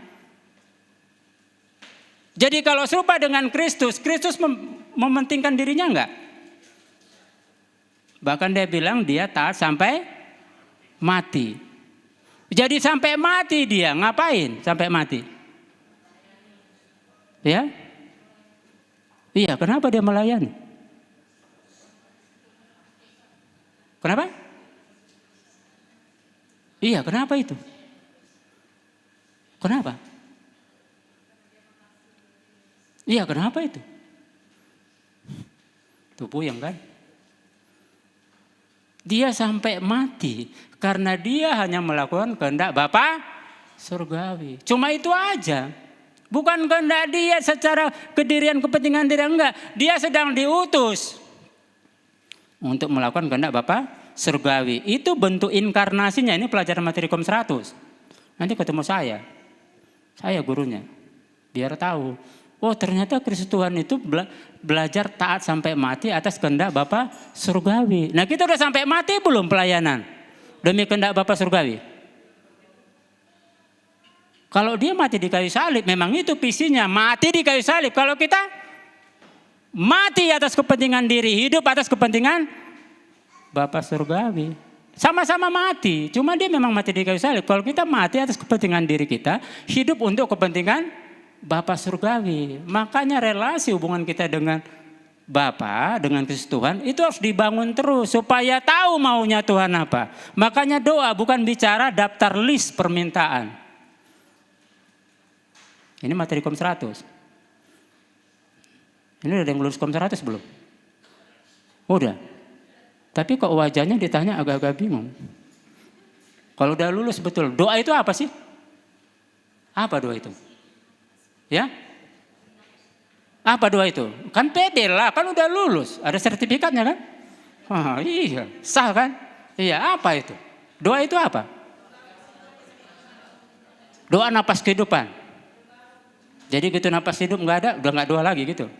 Jadi kalau serupa dengan Kristus, Kristus mementingkan dirinya enggak? Bahkan dia bilang dia taat sampai mati. Jadi sampai mati dia, ngapain sampai mati? Ya? Iya, kenapa dia melayani? Kenapa? Iya, kenapa itu? Kenapa? Iya, kenapa itu? Tuh puyeng kan? Dia sampai mati karena dia hanya melakukan kehendak Bapa surgawi. Cuma itu aja. Bukan kehendak dia secara kedirian kepentingan dia, enggak. Dia sedang diutus untuk melakukan kehendak Bapa surgawi. Itu bentuk inkarnasinya. Ini pelajaran materi Kom 100. Nanti ketemu saya gurunya, biar tahu. Oh ternyata Kristus Tuhan itu belajar taat sampai mati atas kehendak Bapa surgawi. Nah kita udah sampai mati belum pelayanan demi kehendak Bapa surgawi? Kalau dia mati di kayu salib, memang itu visinya, mati di kayu salib. Kalau kita mati atas kepentingan diri, hidup atas kepentingan Bapa surgawi. Sama-sama mati, cuma dia memang mati di kayu salib. Kalau kita mati atas kepentingan diri kita, hidup untuk kepentingan Bapa surgawi. Makanya relasi hubungan kita dengan Bapa, dengan Kristus Tuhan itu harus dibangun terus supaya tahu maunya Tuhan apa. Makanya doa bukan bicara daftar list permintaan. Ini materi Kom 100. Ini udah ada yang lulus Kom 100 belum? Udah. Tapi kok wajahnya ditanya agak-agak bingung. Kalau udah lulus betul, doa itu apa sih? Apa doa itu? Ya? Apa doa itu? Kan pede lah, kan udah lulus. Ada sertifikatnya kan? Oh, iya, sah kan? Iya, apa itu? Doa itu apa? Doa napas kehidupan. Jadi gitu napas hidup nggak ada, udah nggak doa lagi gitu.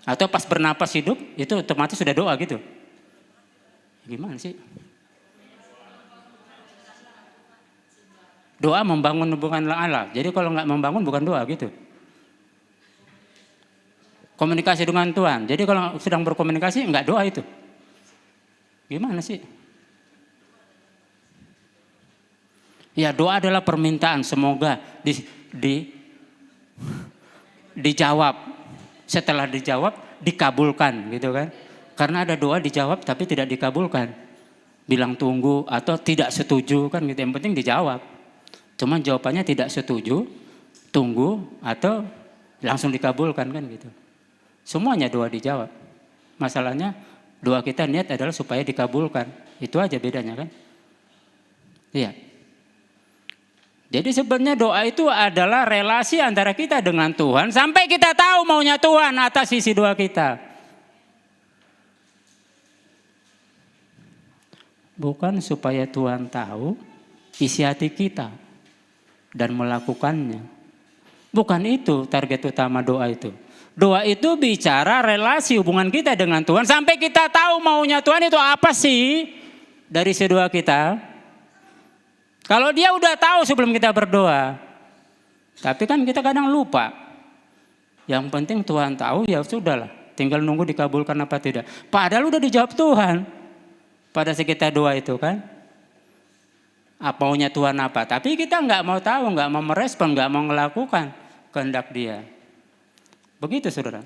Atau pas bernapas hidup itu otomatis sudah doa gitu. Gimana sih? Doa membangun hubungan Allah. Jadi kalau nggak membangun bukan doa gitu. Komunikasi dengan Tuhan. Jadi kalau sedang berkomunikasi nggak doa itu. Gimana sih? Ya doa adalah permintaan, semoga dijawab. Setelah dijawab dikabulkan gitu kan. Karena ada doa dijawab tapi tidak dikabulkan. Bilang tunggu atau tidak setuju kan gitu. Yang penting dijawab. Cuman jawabannya tidak setuju, tunggu atau langsung dikabulkan kan gitu. Semuanya doa dijawab. Masalahnya doa kita niat adalah supaya dikabulkan. Itu aja bedanya kan. Iya. Jadi sebenarnya doa itu adalah relasi antara kita dengan Tuhan sampai kita tahu maunya Tuhan atas isi doa kita. Bukan supaya Tuhan tahu isi hati kita dan melakukannya. Bukan itu target utama doa itu. Doa itu bicara relasi hubungan kita dengan Tuhan sampai kita tahu maunya Tuhan itu apa sih dari isi doa kita. Kalau dia udah tahu sebelum kita berdoa. Tapi kan kita kadang lupa. Yang penting Tuhan tahu ya sudahlah. Tinggal nunggu dikabulkan apa tidak. Padahal udah dijawab Tuhan. Pada saat kita doa itu kan. Apa maunya Tuhan apa. Tapi kita nggak mau tahu, nggak mau merespon, nggak mau melakukan kehendak dia. Begitu saudara.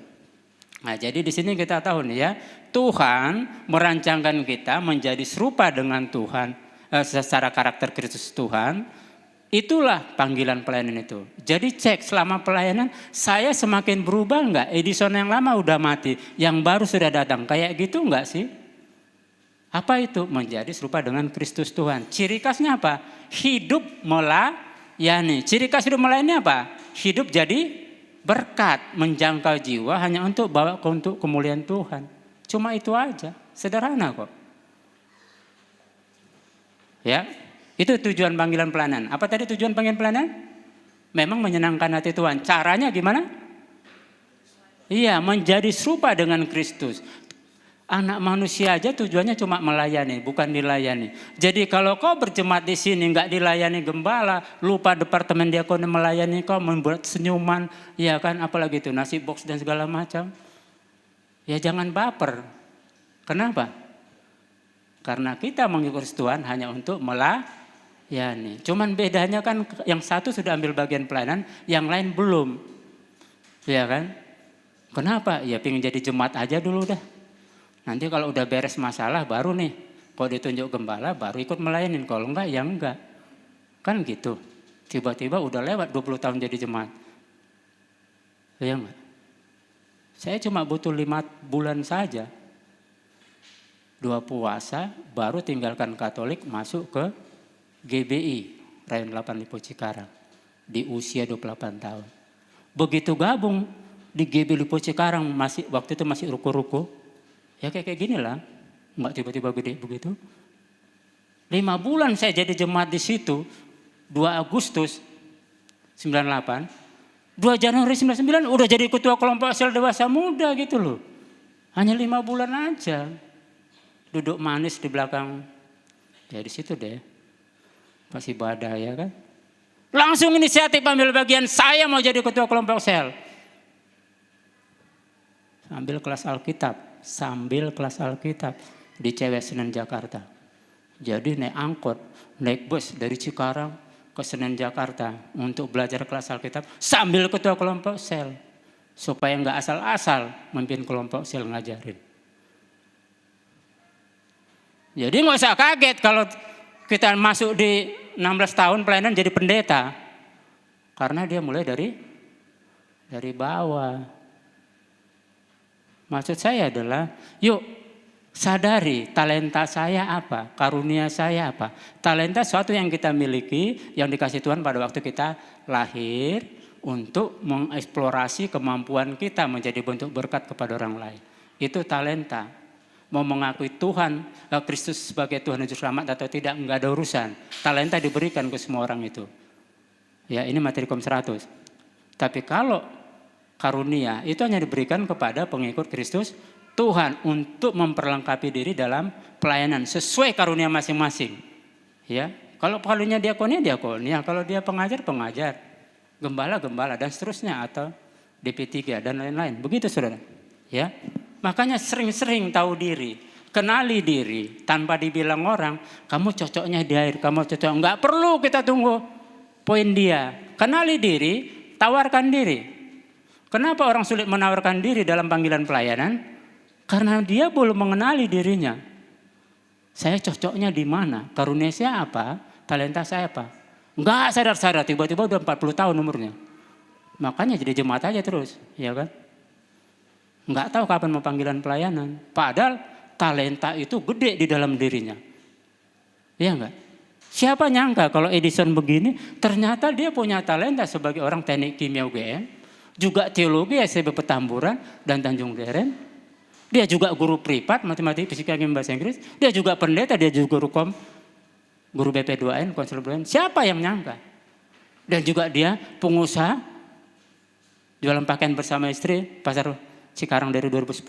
Nah jadi di sini kita tahu nih ya. Tuhan merancangkan kita menjadi serupa dengan Tuhan. Secara karakter Kristus Tuhan, itulah panggilan pelayanan itu. Jadi cek selama pelayanan saya semakin berubah enggak? Edison yang lama udah mati, yang baru sudah datang. Kayak gitu enggak sih? Apa itu? Menjadi serupa dengan Kristus Tuhan. Ciri khasnya apa? Hidup melayani. Ciri khas hidup melayani apa? Hidup jadi berkat, menjangkau jiwa hanya untuk bawa untuk kemuliaan Tuhan. Cuma itu aja, sederhana kok. Ya, itu tujuan panggilan pelayanan. Apa tadi tujuan panggilan pelayanan? Memang menyenangkan hati Tuhan. Caranya gimana? Iya, menjadi serupa dengan Kristus. Anak manusia aja tujuannya cuma melayani, bukan dilayani. Jadi kalau kau berjemaat di sini nggak dilayani gembala, lupa departemen diakoni melayani kau, membuat senyuman, ya kan, apalagi itu nasi box dan segala macam. Ya jangan baper. Kenapa? Karena kita mengikut Tuhan hanya untuk melayani. Cuman bedanya kan yang satu sudah ambil bagian pelayanan, yang lain belum. Ya kan? Kenapa? Ya pengen jadi jemaat aja dulu dah. Nanti kalau udah beres masalah baru nih. Kalau ditunjuk gembala baru ikut melayani. Kalau enggak ya enggak. Kan gitu. Tiba-tiba udah lewat 20 tahun jadi jemaat. Ya enggak? Saya cuma butuh 5 bulan saja. 2 puasa baru tinggalkan Katolik masuk ke GBI Rayon 8 Lipo Cikarang di usia 28 tahun. Begitu gabung di GBI Lipo Cikarang waktu itu masih ruko-ruko. Ya kayak gini lah, nggak tiba-tiba gede begitu. 5 bulan saya jadi jemaat di situ, 2 Agustus 98, 2 Januari 99 udah jadi ketua kelompok sel dewasa muda gitu loh. Hanya 5 bulan aja. Duduk manis di belakang, ya di situ deh. Pas ibadah ya kan. Langsung inisiatif ambil bagian, saya mau jadi ketua kelompok sel. Sambil kelas Alkitab di Cewek Senen Jakarta. Jadi naik angkot, naik bus dari Cikarang ke Senen Jakarta untuk belajar kelas Alkitab sambil ketua kelompok sel. Supaya nggak asal-asal memimpin kelompok sel ngajarin. Jadi nggak usah kaget kalau kita masuk di 16 tahun pelayanan jadi pendeta. Karena dia mulai dari bawah. Maksud saya adalah, yuk sadari talenta saya apa, karunia saya apa. Talenta suatu yang kita miliki, yang dikasih Tuhan pada waktu kita lahir untuk mengeksplorasi kemampuan kita menjadi bentuk berkat kepada orang lain. Itu talenta. Mau mengakui Tuhan, Kristus sebagai Tuhan dan Juru Selamat atau tidak, enggak ada urusan. Talenta diberikan ke semua orang itu. Ya, ini materi Kom 100. Tapi kalau karunia itu hanya diberikan kepada pengikut Kristus Tuhan untuk memperlengkapi diri dalam pelayanan sesuai karunia masing-masing. Ya, kalau karunia diakonia, kalau dia pengajar, gembala dan seterusnya atau DP3 dan lain-lain. Begitu Saudara. Ya. Makanya sering-sering tahu diri, kenali diri tanpa dibilang orang, kamu cocoknya di air, kamu cocok. Enggak perlu kita tunggu poin dia. Kenali diri, tawarkan diri. Kenapa orang sulit menawarkan diri dalam panggilan pelayanan? Karena dia belum mengenali dirinya. Saya cocoknya di mana? Karunia saya apa? Talenta saya apa? Enggak sadar-sadar, tiba-tiba udah 40 tahun umurnya. Makanya jadi jemaat aja terus, ya kan? Enggak tahu kapan mau panggilan pelayanan. Padahal talenta itu gede di dalam dirinya. Iya enggak? Siapa nyangka kalau Edison begini, ternyata dia punya talenta sebagai orang teknik kimia UGM, juga teologi STB Petamburan dan Tanjung Deren. Dia juga guru privat, matematika, fisika, kimia, bahasa Inggris. Dia juga pendeta, dia juga guru BP2N, konselor BPN. Siapa yang nyangka? Dan juga dia pengusaha, jualan pakaian bersama istri, pasar Cikarang dari 2010.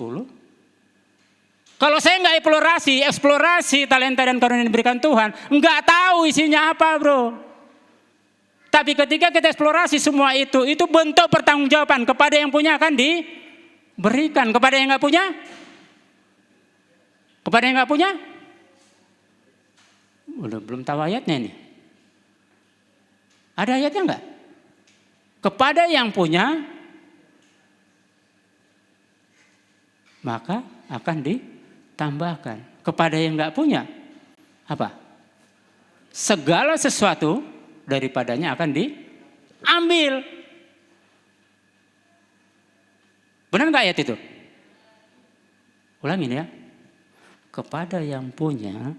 Kalau saya nggak eksplorasi talenta dan karunia yang diberikan Tuhan, nggak tahu isinya apa, bro. Tapi ketika kita eksplorasi semua itu bentuk pertanggungjawaban kepada yang punya akan diberikan, kepada yang nggak punya, udah belum tahu ayatnya ini. Ada ayatnya nggak? Kepada yang punya maka akan ditambahkan. Kepada yang nggak punya, apa? Segala sesuatu daripadanya akan diambil. Benar nggak ayat itu? Ulangin ya. Kepada yang punya,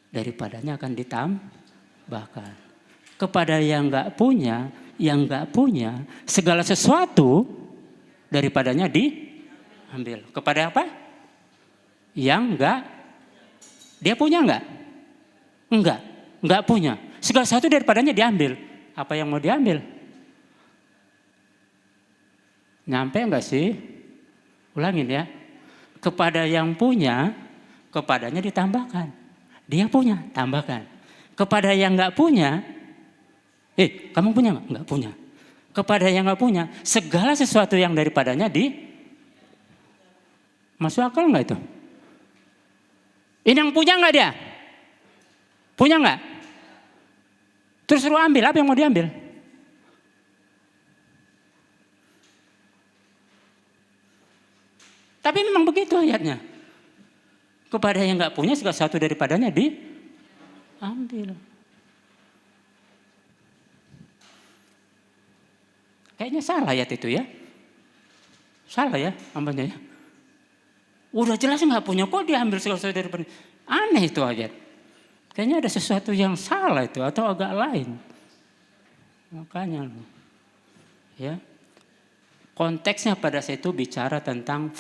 daripadanya akan ditambahkan. Kepada yang nggak punya, segala sesuatu daripadanya diambil. Kepada apa? Yang enggak, dia punya enggak? Enggak punya. Segala sesuatu daripadanya diambil. Apa yang mau diambil? Nyampe enggak sih? Ulangin ya. Kepada yang punya, kepadanya ditambahkan. Dia punya, tambahkan. Kepada yang enggak punya, kamu punya enggak? Enggak punya. Kepada yang enggak punya, segala sesuatu yang daripadanya masuk akal enggak itu? Ini yang punya enggak dia? Punya enggak? Terus suruh ambil, apa yang mau diambil? Tapi memang begitu ayatnya. Kepada yang enggak punya, segala sesuatu daripadanya diambil. Kayaknya salah ayat itu ya. Salah ya, ampanya ya. Udah jelas nggak punya, kok diambil segala sesuatu daripada. Aneh itu ayat. Kayaknya ada sesuatu yang salah itu atau agak lain. Makanya loh. Ya. Konteksnya pada saat itu bicara tentang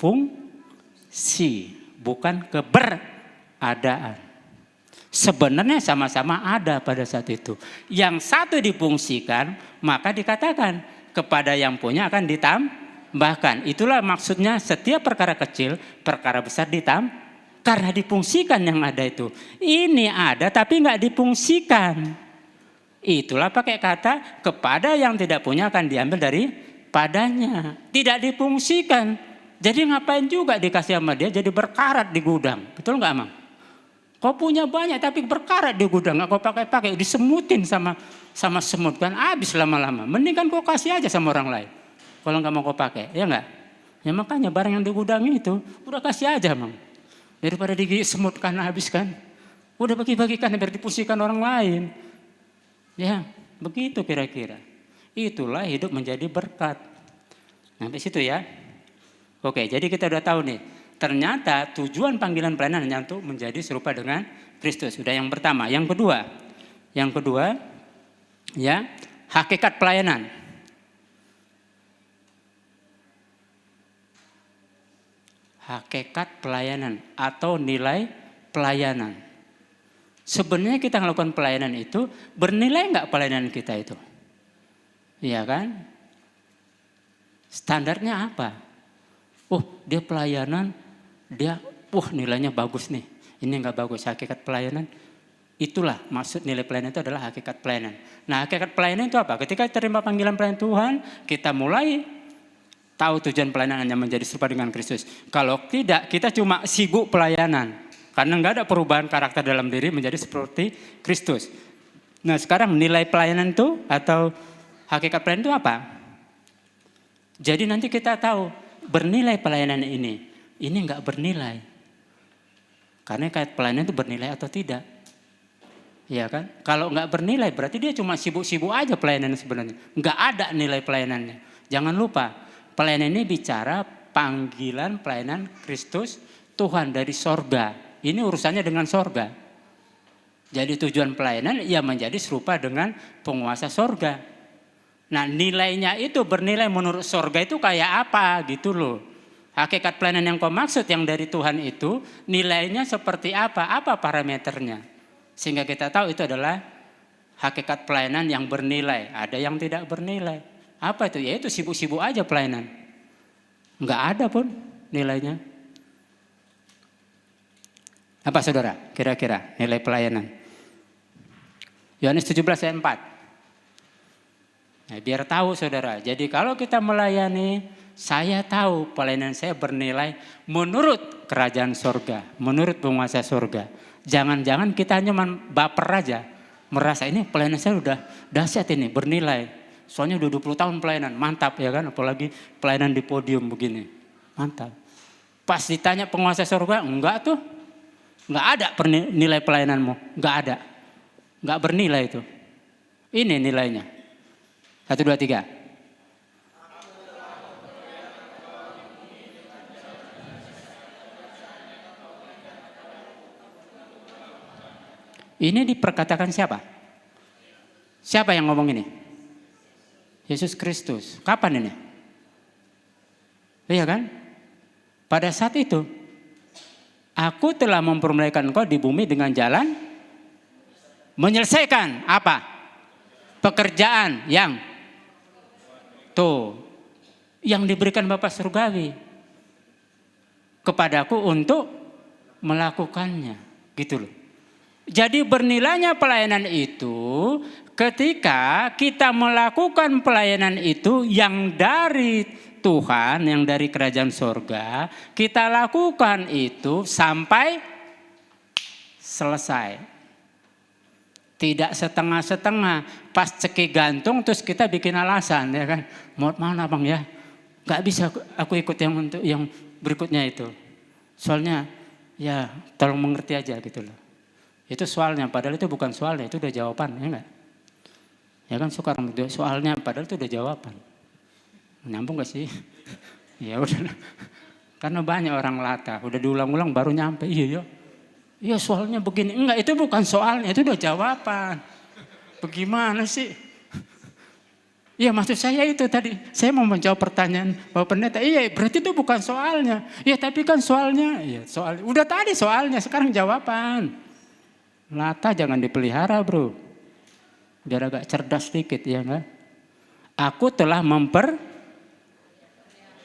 bukan keberadaan. Sebenarnya sama-sama ada pada saat itu. Yang satu difungsikan, maka dikatakan kepada yang punya akan ditambahkan. Itulah maksudnya setiap perkara kecil, perkara besar ditambah. Karena difungsikan yang ada itu. Ini ada tapi nggak difungsikan. Itulah pakai kata kepada yang tidak punya akan diambil dari padanya. Tidak difungsikan. Jadi ngapain juga dikasih sama dia jadi berkarat di gudang. Betul nggak Mang? Kau punya banyak tapi berkarat di gudang. Nggak kau pakai-pakai. Disemutin sama semut kan habis lama-lama. Mending kan kau kasih aja sama orang lain. Kalau nggak mau kau pakai. Ya nggak? Ya makanya barang yang di gudang itu udah kasih aja Mang. Daripada digigit semut karena habis kan. Udah bagi-bagikan biar dipungsikan orang lain. Ya begitu kira-kira. Itulah hidup menjadi berkat. Sampai situ ya. Oke jadi kita udah tahu nih. Ternyata tujuan panggilan pelayanan hanya untuk menjadi serupa dengan Kristus. Sudah yang pertama. Yang kedua ya hakikat pelayanan. Hakikat pelayanan atau nilai pelayanan. Sebenarnya kita melakukan pelayanan itu bernilai enggak pelayanan kita itu? Iya kan? Standarnya apa? Oh dia pelayanan, nilainya bagus nih. Ini enggak bagus. Hakikat pelayanan, itulah maksud nilai pelayanan itu adalah hakikat pelayanan. Nah hakikat pelayanan itu apa? Ketika terima panggilan pelayanan Tuhan, kita mulai tahu tujuan pelayanannya menjadi serupa dengan Kristus. Kalau tidak, kita cuma sibuk pelayanan. Karena enggak ada perubahan karakter dalam diri menjadi seperti Kristus. Nah sekarang nilai pelayanan itu atau hakikat pelayanan itu apa? Jadi nanti kita tahu bernilai pelayanan ini enggak bernilai. Karena kayak pelayanan itu bernilai atau tidak. Iya kan? Kalau enggak bernilai berarti dia cuma sibuk-sibuk aja pelayanan sebenarnya. Enggak ada nilai pelayanannya. Jangan lupa. Pelayanan ini bicara panggilan pelayanan Kristus Tuhan dari sorga. Ini urusannya dengan sorga. Jadi tujuan pelayanan ia menjadi serupa dengan penguasa sorga. Nah nilainya itu bernilai menurut sorga itu kayak apa gitu loh. Hakikat pelayanan yang kau maksud yang dari Tuhan itu nilainya seperti apa? Apa parameternya? Sehingga kita tahu itu adalah hakikat pelayanan yang bernilai. Ada yang tidak bernilai. Apa itu? Ya itu sibuk-sibuk aja pelayanan. Enggak ada pun nilainya. Apa saudara? Kira-kira nilai pelayanan. Yohanes 17 ayat 4. Nah, biar tahu saudara. Jadi kalau kita melayani, saya tahu pelayanan saya bernilai menurut kerajaan sorga. Menurut penguasa sorga. Jangan-jangan kita hanya baper aja. Merasa ini pelayanan saya udah dahsyat ini, bernilai. Soalnya udah 20 tahun pelayanan, mantap ya kan. Apalagi pelayanan di podium begini, mantap. Pas ditanya penguasa surga, enggak tuh. Enggak ada nilai pelayananmu, enggak ada. Enggak bernilai itu. Ini nilainya. 1, 2, 3. Ini diperkatakan siapa? Siapa yang ngomong ini? Yesus Kristus. Kapan ini? Iya kan? Pada saat itu, aku telah mempermuliakan engkau di bumi dengan jalan menyelesaikan apa? Pekerjaan yang diberikan Bapa Surgawi kepadaku untuk melakukannya. Gitu loh. Jadi bernilainya pelayanan itu ketika kita melakukan pelayanan itu yang dari Tuhan, yang dari kerajaan sorga, kita lakukan itu sampai selesai. Tidak setengah-setengah, pas cekik gantung terus kita bikin alasan ya kan. Mau mana bang ya? Gak bisa aku ikut yang untuk yang berikutnya itu. Soalnya ya tolong mengerti aja gitu loh. Itu soalnya, padahal itu bukan soalnya, itu udah jawaban, ya enggak? Ya kan suka soalnya, padahal itu udah jawaban. Nyambung gak sih? Ya udah, karena banyak orang latah, udah diulang-ulang baru nyampe, iya soalnya begini. Enggak, itu bukan soalnya, itu udah jawaban. Bagaimana sih? Iya maksud saya itu tadi, saya mau menjawab pertanyaan Bapak Pendeta, iya berarti itu bukan soalnya. Iya tapi kan soalnya, iya soal, udah tadi soalnya, sekarang jawaban. Lata jangan dipelihara bro, biar agak cerdas sedikit ya enggak. Aku telah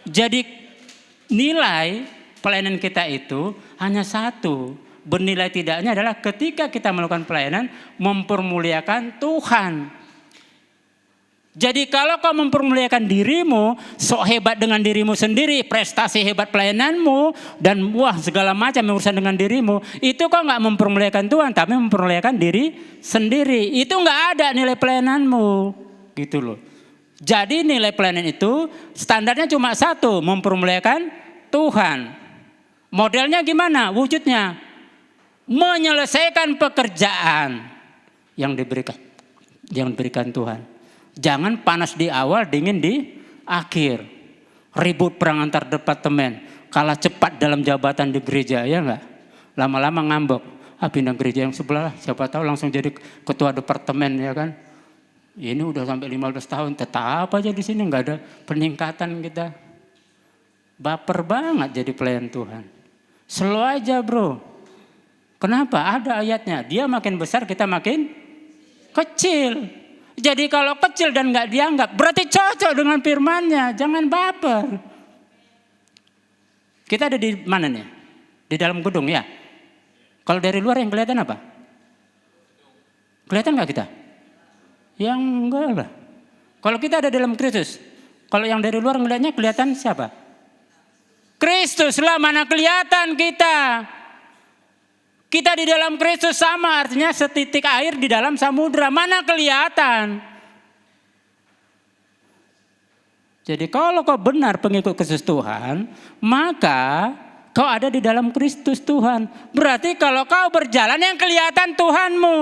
jadi nilai pelayanan kita itu hanya satu. Bernilai tidaknya adalah ketika kita melakukan pelayanan, mempermuliakan Tuhan. Jadi kalau kau mempermuliakan dirimu, sok hebat dengan dirimu sendiri, prestasi hebat pelayananmu, dan wah segala macam urusan dengan dirimu, itu kau nggak mempermuliakan Tuhan, tapi mempermuliakan diri sendiri. Itu nggak ada nilai pelayananmu, gitu loh. Jadi nilai pelayanan itu standarnya cuma satu, mempermuliakan Tuhan. Modelnya gimana? Wujudnya menyelesaikan pekerjaan yang diberikan Tuhan. Jangan panas di awal, dingin di akhir. Ribut perang antar departemen, kalah cepat dalam jabatan di gereja, ya enggak? Lama-lama ngambek, pindah gereja yang sebelah, siapa tahu langsung jadi ketua departemen, ya kan? Ini udah sampai 15 tahun, tetap aja di sini enggak ada peningkatan kita. Baper banget jadi pelayan Tuhan. Slow aja bro. Kenapa? Ada ayatnya, dia makin besar kita makin kecil. Jadi kalau kecil dan nggak dianggap, berarti cocok dengan firman-Nya. Jangan baper. Kita ada di mana nih? Di dalam gedung ya. Kalau dari luar yang kelihatan apa? Kelihatan nggak kita? Yang enggak lah. Kalau kita ada dalam Kristus, kalau yang dari luar ngelihatnya kelihatan siapa? Kristus lah, mana kelihatan kita? Kita di dalam Kristus sama, artinya setitik air di dalam samudra. Mana kelihatan? Jadi kalau kau benar pengikut Kristus Tuhan, maka kau ada di dalam Kristus Tuhan. Berarti kalau kau berjalan yang kelihatan Tuhanmu.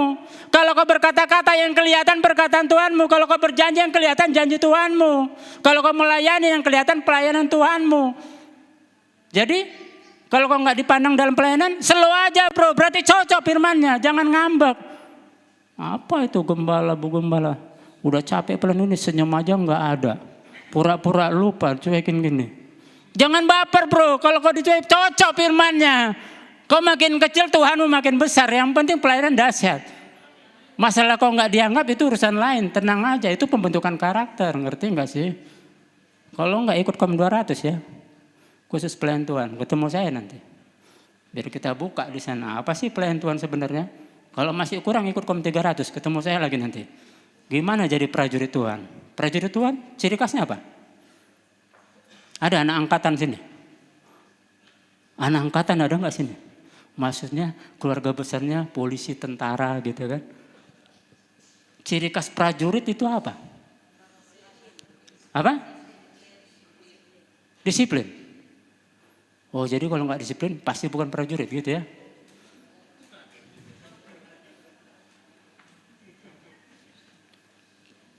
Kalau kau berkata-kata yang kelihatan perkataan Tuhanmu. Kalau kau berjanji yang kelihatan janji Tuhanmu. Kalau kau melayani yang kelihatan pelayanan Tuhanmu. Jadi kalau kau nggak dipandang dalam pelayanan, slow aja bro, berarti cocok firman-Nya, jangan ngambek. Apa itu gembala, bu gembala? Udah capek pelayanan ini, senyum aja nggak ada. Pura-pura lupa, cuekin gini. Jangan baper bro, kalau kau dicuek cocok firman-Nya. Kau makin kecil Tuhanmu makin besar, yang penting pelayanan dahsyat. Masalah kau nggak dianggap itu urusan lain, tenang aja, itu pembentukan karakter, ngerti nggak sih? Kalau nggak ikut KOM 200 ya. Khusus pelayan Tuhan, ketemu saya nanti. Biar kita buka di sana, apa sih pelayan Tuhan sebenarnya? Kalau masih kurang ikut KOM 300, ketemu saya lagi nanti. Gimana jadi prajurit Tuhan? Prajurit Tuhan, ciri khasnya apa? Ada anak angkatan sini. Anak angkatan ada nggak sini? Maksudnya keluarga besarnya polisi, tentara gitu kan. Ciri khas prajurit itu apa? Apa? Disiplin. Oh jadi kalau nggak disiplin pasti bukan prajurit gitu ya.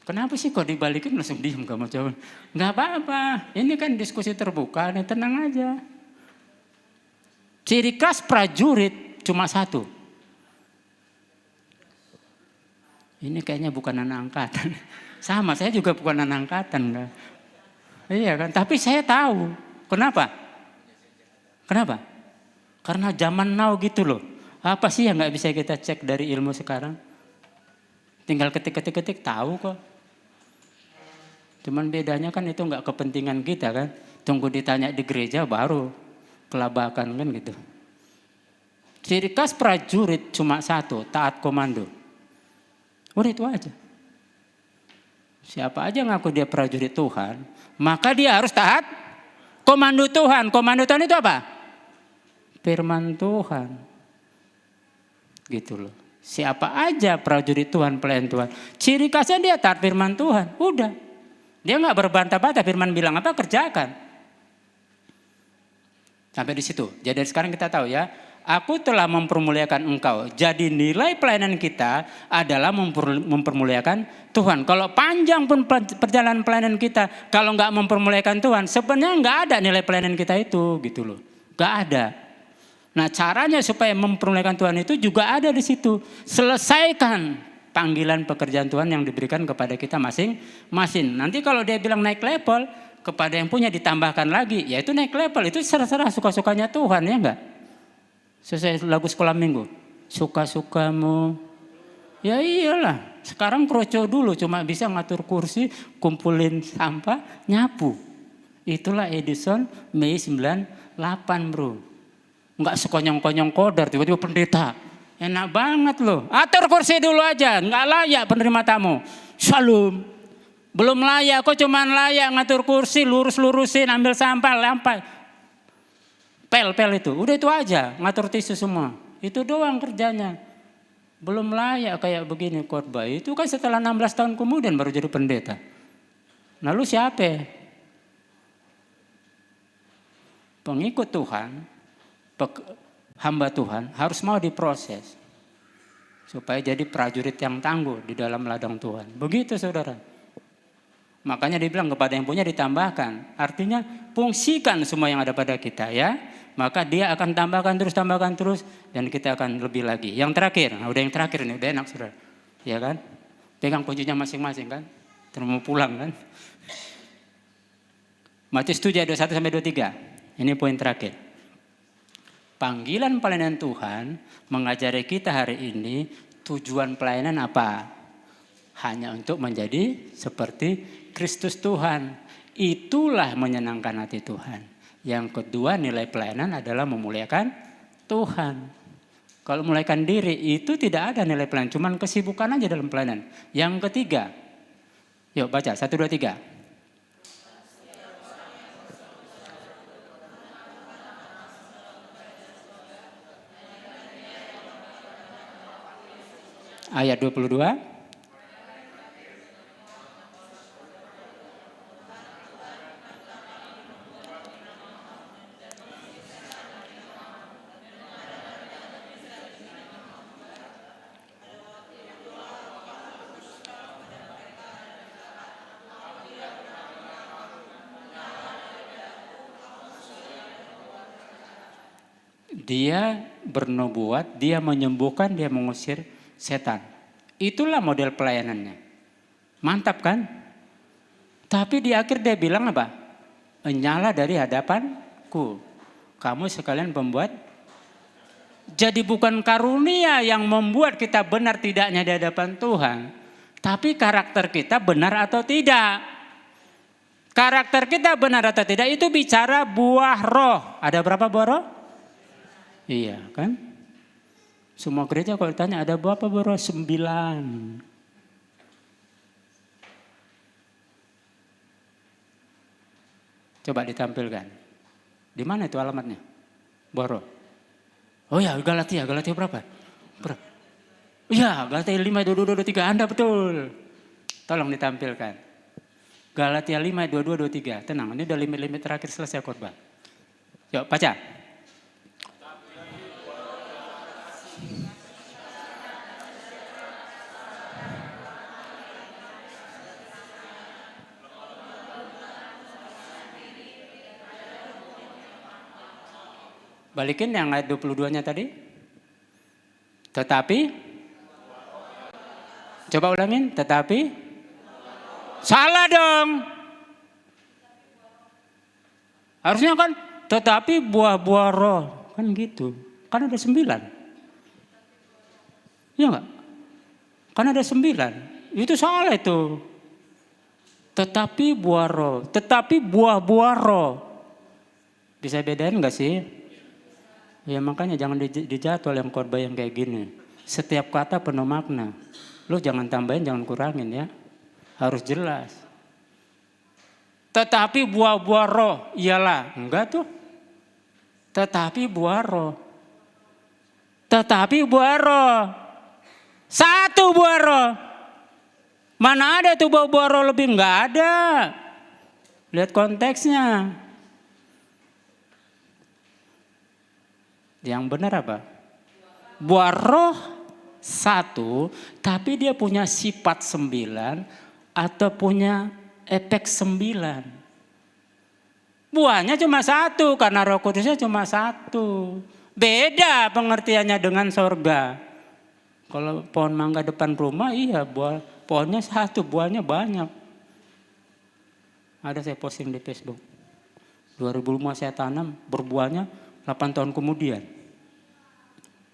Kenapa sih kok dibalikin langsung diem kamu jawab? Nggak apa-apa, ini kan diskusi terbuka nih, tenang aja. Ciri khas prajurit cuma satu. Ini kayaknya bukan anak angkatan. Sama, saya juga bukan anak angkatan. Iya kan, tapi saya tahu. Kenapa? Kenapa? Karena zaman now gitu loh. Apa sih yang gak bisa kita cek dari ilmu sekarang? Tinggal ketik tahu kok. Cuman bedanya kan itu gak kepentingan kita kan. Tunggu ditanya di gereja baru kelabakan kan gitu. Ciri khas prajurit cuma satu, taat komando. Udah itu aja. Siapa aja ngaku dia prajurit Tuhan, maka dia harus taat komando Tuhan. Komando Tuhan itu apa? Firman Tuhan. Gitu loh. Siapa aja prajurit Tuhan, pelayan Tuhan. Ciri khasnya dia taat firman Tuhan. Udah. Dia gak berbantah-bantah, firman bilang apa kerjakan. Sampai di situ. Jadi dari sekarang kita tahu ya. Aku telah mempermuliakan engkau. Jadi nilai pelayanan kita adalah mempermuliakan Tuhan. Kalau panjang pun perjalanan pelayanan kita, kalau gak mempermuliakan Tuhan, sebenarnya gak ada nilai pelayanan kita itu. Gitu loh. Gak ada. Nah caranya supaya mempermuliakan Tuhan itu juga ada di situ. Selesaikan panggilan pekerjaan Tuhan yang diberikan kepada kita masing-masing. Nanti kalau dia bilang naik level, kepada yang punya ditambahkan lagi, ya itu naik level, itu serah-serah suka-sukanya Tuhan, ya enggak? Sesuai lagu sekolah minggu, suka-sukamu. Ya iyalah, sekarang kroco dulu cuma bisa ngatur kursi, kumpulin sampah, nyapu. Itulah Edison Mei 98 bro. Enggak sekonyong-konyong kodar, tiba-tiba pendeta. Enak banget loh, atur kursi dulu aja, enggak layak penerima tamu. Shalom. Belum layak, kok cuman layak ngatur kursi, lurus-lurusin, ambil sampah, lampai. Pel itu, udah itu aja, ngatur tisu semua. Itu doang kerjanya. Belum layak kayak begini khotbah. Itu kan setelah 16 tahun kemudian baru jadi pendeta. Lalu siapa? Pengikut Tuhan, hamba Tuhan harus mau diproses. Supaya jadi prajurit yang tangguh di dalam ladang Tuhan. Begitu saudara. Makanya dibilang kepada yang punya ditambahkan. Artinya fungsikan semua yang ada pada kita ya. Maka dia akan tambahkan terus. Dan kita akan lebih lagi. Yang terakhir, nah udah yang terakhir ini, udah enak saudara. Ya kan? Pegang kuncinya masing-masing kan. Terus mau pulang kan. Matius 7 ayat 21 sampai 23. Ini poin terakhir. Panggilan pelayanan Tuhan mengajari kita hari ini tujuan pelayanan apa? Hanya untuk menjadi seperti Kristus Tuhan. Itulah menyenangkan hati Tuhan. Yang kedua nilai pelayanan adalah memuliakan Tuhan. Kalau memuliakan diri itu tidak ada nilai pelayanan. Cuman kesibukan aja dalam pelayanan. Yang ketiga. Yuk baca 1, 2, 3. Ayat 22. Dia bernubuat, dia menyembuhkan, dia mengusir setan. Itulah model pelayanannya. Mantap kan? Tapi di akhir dia bilang apa? Nyala dari hadapanku. Kamu sekalian pembuat. Jadi bukan karunia yang membuat kita benar tidaknya di hadapan Tuhan. Tapi karakter kita benar atau tidak. Karakter kita benar atau tidak itu bicara buah roh. Ada berapa buah roh? Iya kan? Semua gereja kalau ditanya ada berapa buah roh? 9. Coba ditampilkan. Di mana itu alamatnya? Buah roh. Oh ya Galatia berapa? Iya Galatia 5, 22, 23. Anda betul. Tolong ditampilkan. Galatia 5, 22, 23. Tenang, ini udah limit terakhir selesai khotbah. Yuk baca. Balikin yang ayat 22-nya tadi. Tetapi. Coba ulangin. Tetapi. Salah dong. Harusnya kan. Tetapi buah-buah roh. Kan gitu. Kan ada 9. Iya enggak? Kan ada 9. Itu salah itu. Tetapi buah roh. Tetapi buah-buah roh. Bisa bedain enggak sih? Ya makanya jangan dijadwal yang khotbah yang kayak gini. Setiap kata penuh makna. Lu jangan tambahin, jangan kurangin ya. Harus jelas. Tetapi buah-buah roh. Iyalah, enggak tuh. Tetapi buah roh. Tetapi buah roh. 1 buah roh. Mana ada tuh buah roh lebih? Enggak ada. Lihat konteksnya. Yang benar apa? Buah roh 1, tapi dia punya sifat 9 atau punya efek 9. Buahnya cuma 1 karena Roh Kudusnya cuma 1. Beda pengertiannya dengan sorga. Kalau pohon mangga depan rumah, iya pohonnya satu, buahnya banyak. Ada saya posting di Facebook. 2005 saya tanam, berbuahnya 8 tahun kemudian.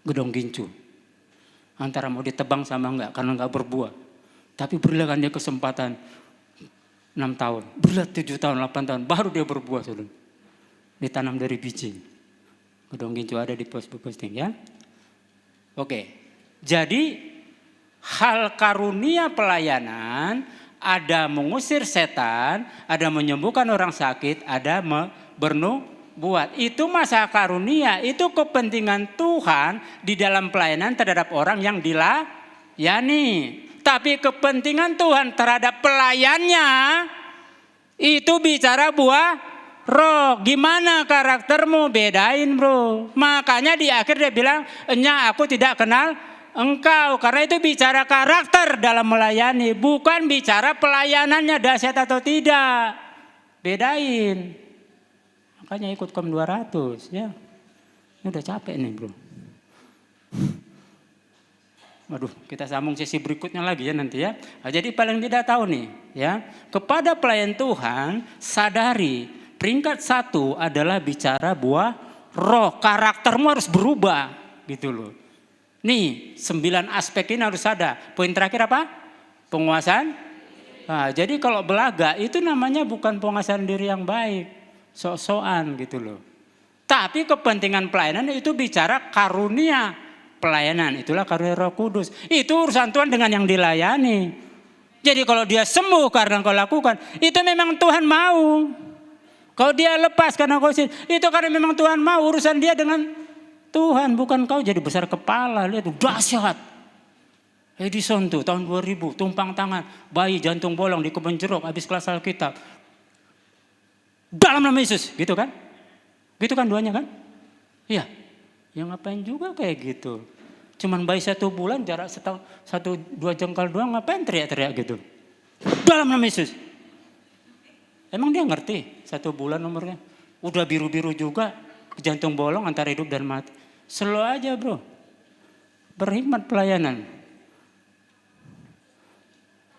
Gedong gincu. Antara mau ditebang sama enggak, karena enggak berbuah. Tapi berilah dia kesempatan 6 tahun, berilah 7 tahun, 8 tahun, baru dia berbuah. Saudara. Ditanam dari biji. Gedong gincu ada di posting ya. Oke, jadi hal karunia pelayanan, ada mengusir setan, ada menyembuhkan orang sakit, ada bernubuat. Itu masa karunia, itu kepentingan Tuhan di dalam pelayanan terhadap orang yang dilayani. Tapi kepentingan Tuhan terhadap pelayannya, itu bicara buah roh. Gimana karaktermu? Bedain bro. Makanya di akhir dia bilang, "Nya aku tidak kenal engkau." Karena itu bicara karakter dalam melayani, bukan bicara pelayanannya dahsyat atau tidak. Bedain. Makanya ikut KOM 200 ya. Ini udah capek nih bro. Waduh, kita sambung sesi berikutnya lagi ya nanti ya. Nah, jadi paling tidak tahu nih ya, kepada pelayan Tuhan sadari peringkat 1 adalah bicara buah roh. Karaktermu harus berubah gitu loh. Nih 9 aspek ini harus ada. Poin terakhir apa? Penguasaan. Nah, jadi kalau belaga itu namanya bukan penguasaan diri yang baik. Sok-sokan gitu loh. Tapi kepentingan pelayanan itu bicara karunia pelayanan. Itulah karunia Roh Kudus. Itu urusan Tuhan dengan yang dilayani. Jadi kalau dia sembuh karena kau lakukan, itu memang Tuhan mau. Kalau dia lepas karena kau itu karena memang Tuhan mau. Urusan dia dengan Tuhan, bukan kau jadi besar kepala. Lihat tuh dahsyat. Edison tuh tahun 2000 tumpang tangan, bayi jantung bolong di kebun jeruk habis kelas Alkitab. Dalam nama Yesus, gitu kan? Gitu kan doanya kan? Iya. Ya ngapain juga kayak gitu. Cuman bayi 1 bulan jarak 1-2 jengkal doang, ngapain teriak-teriak gitu. Dalam nama Yesus. Emang dia ngerti 1 bulan umurnya. Udah biru-biru juga, jantung bolong antara hidup dan mati. Slow aja bro. Berhikmat pelayanan.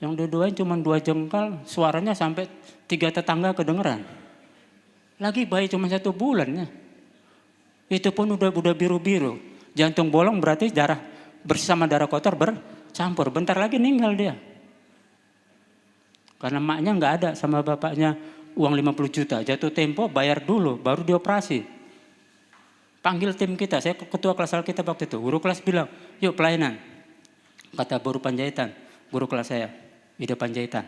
Yang dua-duanya cuma 2 jengkal, suaranya sampai 3 tetangga kedengeran. Lagi bayi cuma 1 bulannya. Itu pun udah biru-biru. Jantung bolong berarti darah bersama darah kotor bercampur. Bentar lagi meninggal dia. Karena maknya nggak ada sama bapaknya uang 50 juta. Jatuh tempo bayar dulu baru dioperasi. Panggil tim kita, saya ketua kelas Alkitab waktu itu. Guru kelas bilang, yuk pelayanan. Kata guru Panjaitan, guru kelas saya, Ida Panjaitan.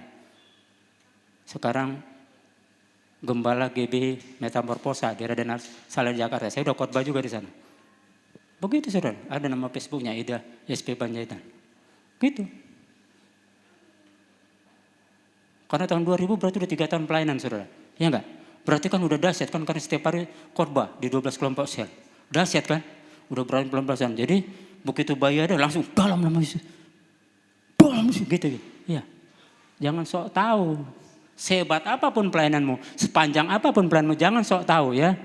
Sekarang Gembala GB Metamorfosa di Raden Saleh Jakarta. Saya udah khotbah juga di sana. Begitu saudara, ada nama Facebooknya Ida SP Panjaitan. Gitu. Karena tahun 2000 berarti udah 3 tahun pelayanan saudara. Ya enggak? Berarti kan udah dahsyat kan karena setiap hari khotbah di 12 kelompok sel. Dahsyat kan? Udah berani pelan-pelan. Jadi begitu bayi ada langsung dalam nama Yesus. Dalam Yesus gitu. Ya. Jangan sok tahu. Sehebat apapun pelayananmu, sepanjang apapun pelayananmu, jangan sok tahu ya.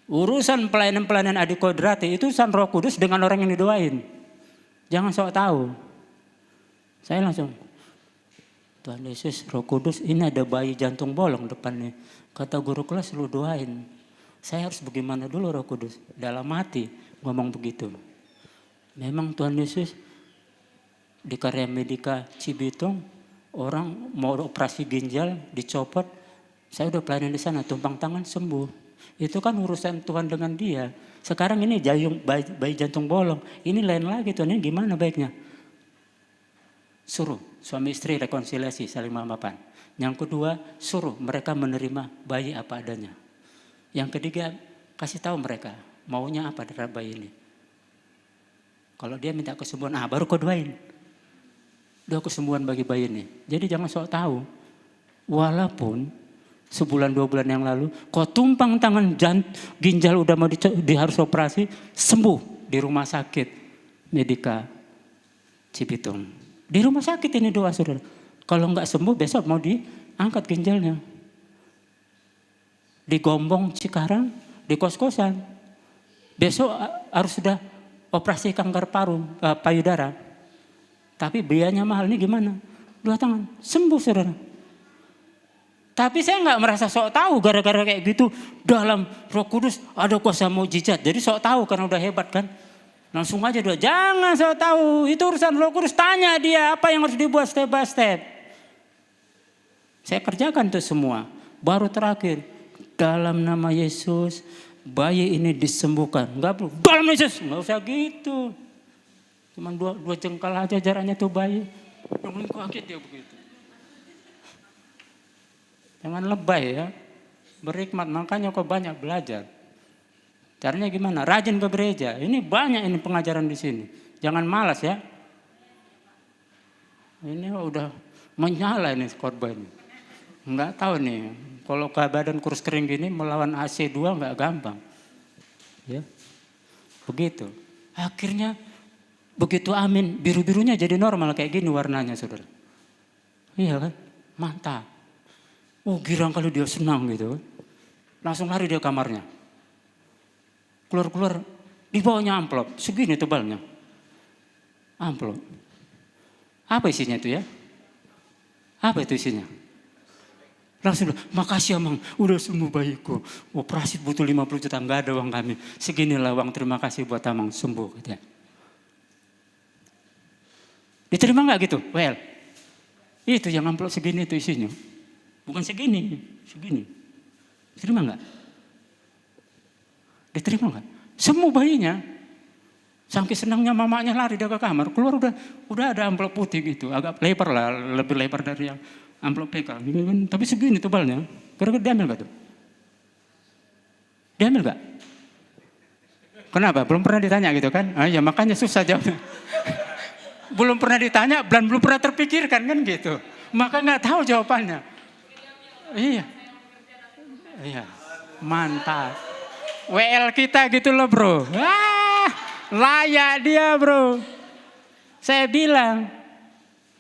Urusan pelayanan adik kodrati itu urusan Roh Kudus dengan orang yang didoain. Jangan sok tahu. Saya langsung, Tuhan Yesus, Roh Kudus, ini ada bayi jantung bolong depannya. Kata guru kelas, lu doain. Saya harus bagaimana dulu Roh Kudus? Dalam hati ngomong begitu. Memang Tuhan Yesus di Karya Medika Cibitung, orang mau operasi ginjal dicopot, saya udah pelayanan di sana, tumpang tangan sembuh. Itu kan urusan Tuhan dengan dia. Sekarang ini bayi jantung bolong, ini lain lagi Tuhan, ini gimana baiknya? Suruh suami istri rekonsiliasi, saling memaafkan. Yang kedua, suruh mereka menerima bayi apa adanya. Yang ketiga, kasih tahu mereka maunya apa dari bayi ini. Kalau dia minta kesembuhan, baru kau doain. Doa kesembuhan bagi bayi ini. Jadi jangan sok tahu. Walaupun sebulan 2 bulan yang lalu, kau tumpang tangan ginjal udah mau harus operasi, sembuh di rumah sakit Medika Cibitung. Di rumah sakit ini doa saudara. Kalau nggak sembuh besok mau diangkat ginjalnya. Di Gombong Cikarang, di kos-kosan. Besok harus sudah operasi kanker payudara. Tapi biayanya mahal, ini gimana? 2 tahun, sembuh saudara. Tapi saya nggak merasa sok tahu gara-gara kayak gitu. Dalam Roh Kudus ada kuasa mukjizat. Jadi sok tahu karena udah hebat kan. Langsung aja dia, jangan sok tahu. Itu urusan Roh Kudus, tanya dia apa yang harus dibuat step by step. Saya kerjakan tuh semua. Baru terakhir, dalam nama Yesus bayi ini disembuhkan. Enggak perlu, dalam Yesus, nggak usah gitu. Cuman 2 jengkal aja jaraknya tuh bayi. Yang kaget dia begitu. Jangan lebay ya, berhikmat, makanya kau banyak belajar. Caranya gimana? Rajin ke gereja. Ini banyak ini pengajaran di sini. Jangan malas ya. Ini udah menyala ini khotbah ini. Enggak tahu nih, kalau ke badan kurus kering gini melawan AC2 enggak gampang. Ya. Begitu. Akhirnya begitu amin, biru-birunya jadi normal kayak gini warnanya saudara. Iya kan? Mantap. Oh girang kalau dia senang gitu. Langsung lari dia kamarnya. Keluar-keluar, di bawahnya amplop, segini tebalnya. Amplop. Apa isinya itu ya? Apa itu isinya? Langsung, makasih Amang, udah sembuh bayiku. Operasi butuh 50 juta, enggak ada uang kami. Seginilah uang terima kasih buat Amang, sembuh. Gitu ya. Diterima enggak gitu? Well, itu yang amplop segini itu isinya. Bukan segini. Diterima enggak? Diterima enggak? Semua bayinya. Saking senangnya mamanya lari dia ke kamar. Keluar udah ada amplop putih gitu. Agak lebar lah, lebih lebar dari yang amplop PK. Tapi segini tebalnya. Kira-kira diambil enggak tuh? Diambil enggak? Kenapa? Belum pernah ditanya gitu kan? Ya makanya susah jawabnya. Belum pernah ditanya, belum pernah terpikirkan kan gitu. Maka nggak tahu jawabannya. Iya, mantap. WL kita gitu loh bro. Layak dia bro. Saya bilang,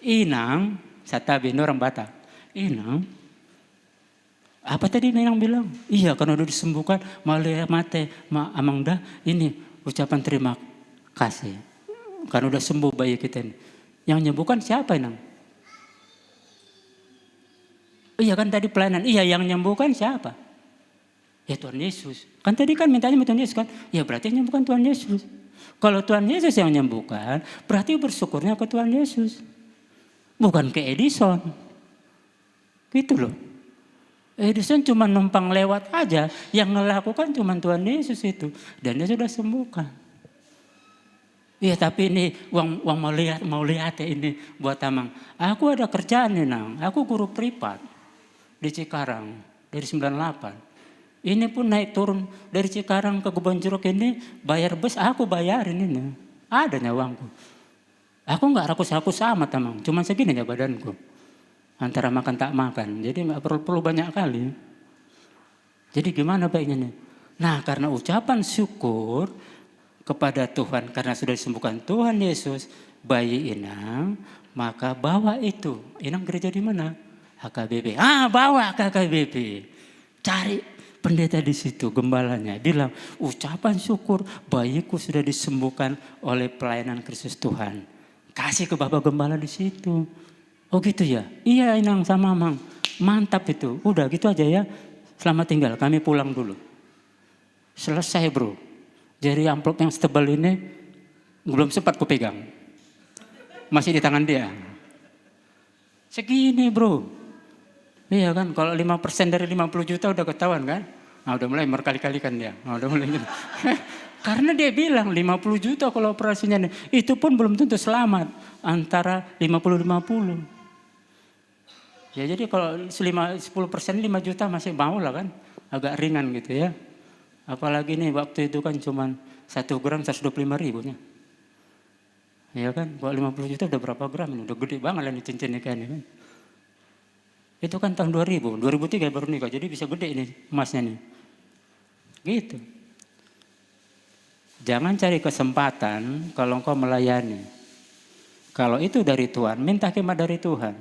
Inang, Satabi, ini orang Batak. Inang, apa tadi Inang bilang? Iya, karena udah disembuhkan, malah mate, Amangda, ini ucapan terima kasih. Karena udah sembuh bayi kita ini. Yang menyembuhkan siapa Inang? Iya kan tadi pelayanan, iya yang menyembuhkan siapa? Ya Tuhan Yesus. Kan tadi kan mintanya Tuhan Yesus kan? Ya berarti yang menyembuhkan Tuhan Yesus. Kalau Tuhan Yesus yang menyembuhkan, berarti bersyukurnya ke Tuhan Yesus. Bukan ke Edison. Gitu loh. Edison cuma numpang lewat aja, yang melakukan cuma Tuhan Yesus itu. Dan dia sudah sembuhkan. Iya tapi ini uang mau lihat ini buat Amang. Aku ada kerjaan nih Nang, aku guru privat di Cikarang dari 98. Ini pun naik turun dari Cikarang ke Kebon Jeruk ini bayar bus aku bayarin ini. Adanya uangku. Aku nggak rakus-rakus amat Amang, cuma segini ya badanku. Antara makan tak makan, jadi nggak perlu banyak kali. Jadi gimana baiknya nih? Nah karena ucapan syukur kepada Tuhan karena sudah disembuhkan Tuhan Yesus bayi Inang, maka bawa itu. Inang gereja di mana? HKBP. Bawa ke HKBP. Cari pendeta di situ, gembalanya bilang ucapan syukur bayiku sudah disembuhkan oleh pelayanan Kristus Tuhan. Kasih ke Bapak Gembala di situ. Oh gitu ya? Iya Inang sama Amang. Mantap itu. Udah gitu aja ya. Selamat tinggal, kami pulang dulu. Selesai bro. Jadi amplop yang setebal ini belum sempat kupegang. Masih di tangan dia. Segini bro. Iya kan, kalau 5% dari 50 juta udah ketahuan kan? Udah mulai berkali-kalikan dia. Udah mulai gitu. Karena dia bilang 50 juta kalau operasinya nih. Itu pun belum tentu selamat. Antara 50-50. Ya jadi kalau 10% 5 juta masih mau lah kan. Agak ringan gitu ya. Apalagi nih waktu itu kan cuma 1 gram 125 ribunya. Ya kan, kalau 50 juta udah berapa gram ini? Udah gede banget lah nih cincin nikah ini kan. Itu kan tahun 2000, 2003 baru nikah. Jadi bisa gede ini emasnya nih. Gitu. Jangan cari kesempatan kalau engkau melayani. Kalau itu dari Tuhan, minta khidmat dari Tuhan.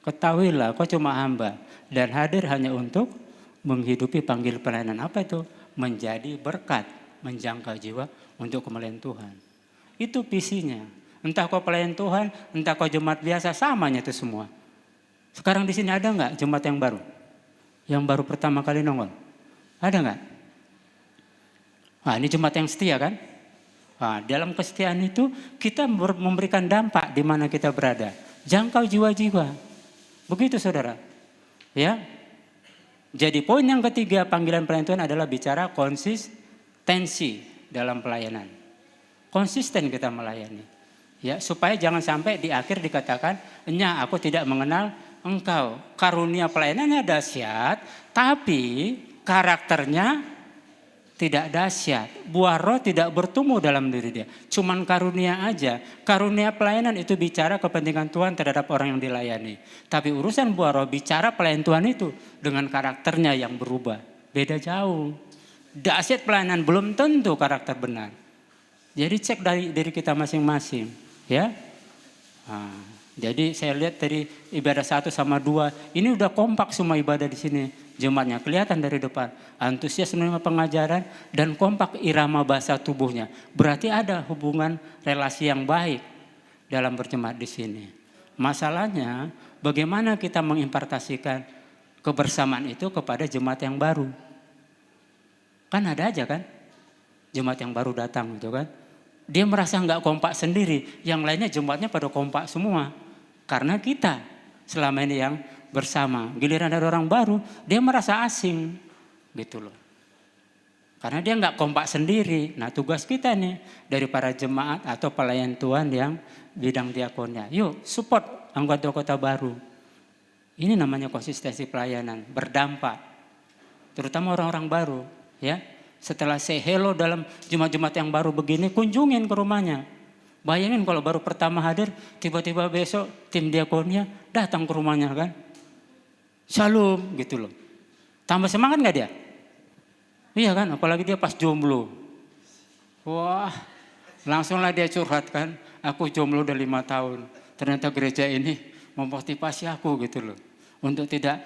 Ketahuilah kau cuma hamba dan hadir hanya untuk menghidupi panggil pelayanan. Apa itu? Menjadi berkat, menjangkau jiwa untuk kemuliaan Tuhan. Itu visinya. Entah kau pelayan Tuhan, entah kau jemaat biasa, samanya itu semua. Sekarang di sini ada nggak jemaat yang baru? Yang baru pertama kali nongol? Ada nggak? Nah, ini jemaat yang setia kan? Nah, dalam kesetiaan itu kita memberikan dampak di mana kita berada. Jangkau jiwa-jiwa. Begitu saudara. Ya. Jadi poin yang ketiga panggilan pelayanan Tuhan adalah bicara konsistensi dalam pelayanan. Konsisten kita melayani. Ya, supaya jangan sampai di akhir dikatakan, "Nya, aku tidak mengenal engkau." Karunia pelayanannya dahsyat, tapi karakternya tidak dahsyat. Buah roh tidak bertumbuh dalam diri dia. Cuman karunia aja. Karunia pelayanan itu bicara kepentingan Tuhan terhadap orang yang dilayani. Tapi urusan buah roh bicara pelayan Tuhan itu dengan karakternya yang berubah. Beda jauh. Dahsyat pelayanan belum tentu karakter benar. Jadi cek dari diri kita masing-masing. Ya. Nah, jadi saya lihat dari ibadah 1 sama 2. Ini udah kompak semua ibadah di sini. Jemaatnya kelihatan dari depan, antusias menerima pengajaran dan kompak irama bahasa tubuhnya. Berarti ada hubungan relasi yang baik dalam berjemaat di sini. Masalahnya bagaimana kita mengimpartasikan kebersamaan itu kepada jemaat yang baru. Kan ada aja kan, jemaat yang baru datang gitu kan. Dia merasa nggak kompak sendiri, yang lainnya jemaatnya pada kompak semua. Karena kita selama ini yang bersama. Giliran ada orang baru, dia merasa asing, gitu loh. Karena dia nggak kompak sendiri. Nah, tugas kita nih dari para jemaat atau pelayan Tuhan yang bidang diakonnya, yuk support anggota baru. Ini namanya konsistensi pelayanan, berdampak. Terutama orang-orang baru, ya. Setelah say hello dalam jemaat-jemaat yang baru begini, kunjungin ke rumahnya. Bayangin kalau baru pertama hadir, tiba-tiba besok tim diakonnya datang ke rumahnya kan. Shalom gitu loh. Tambah semangat gak dia? Iya kan, apalagi dia pas jomblo. Wah, langsunglah dia curhat kan. Aku jomblo udah 5 tahun. Ternyata gereja ini memotivasi aku gitu loh. Untuk tidak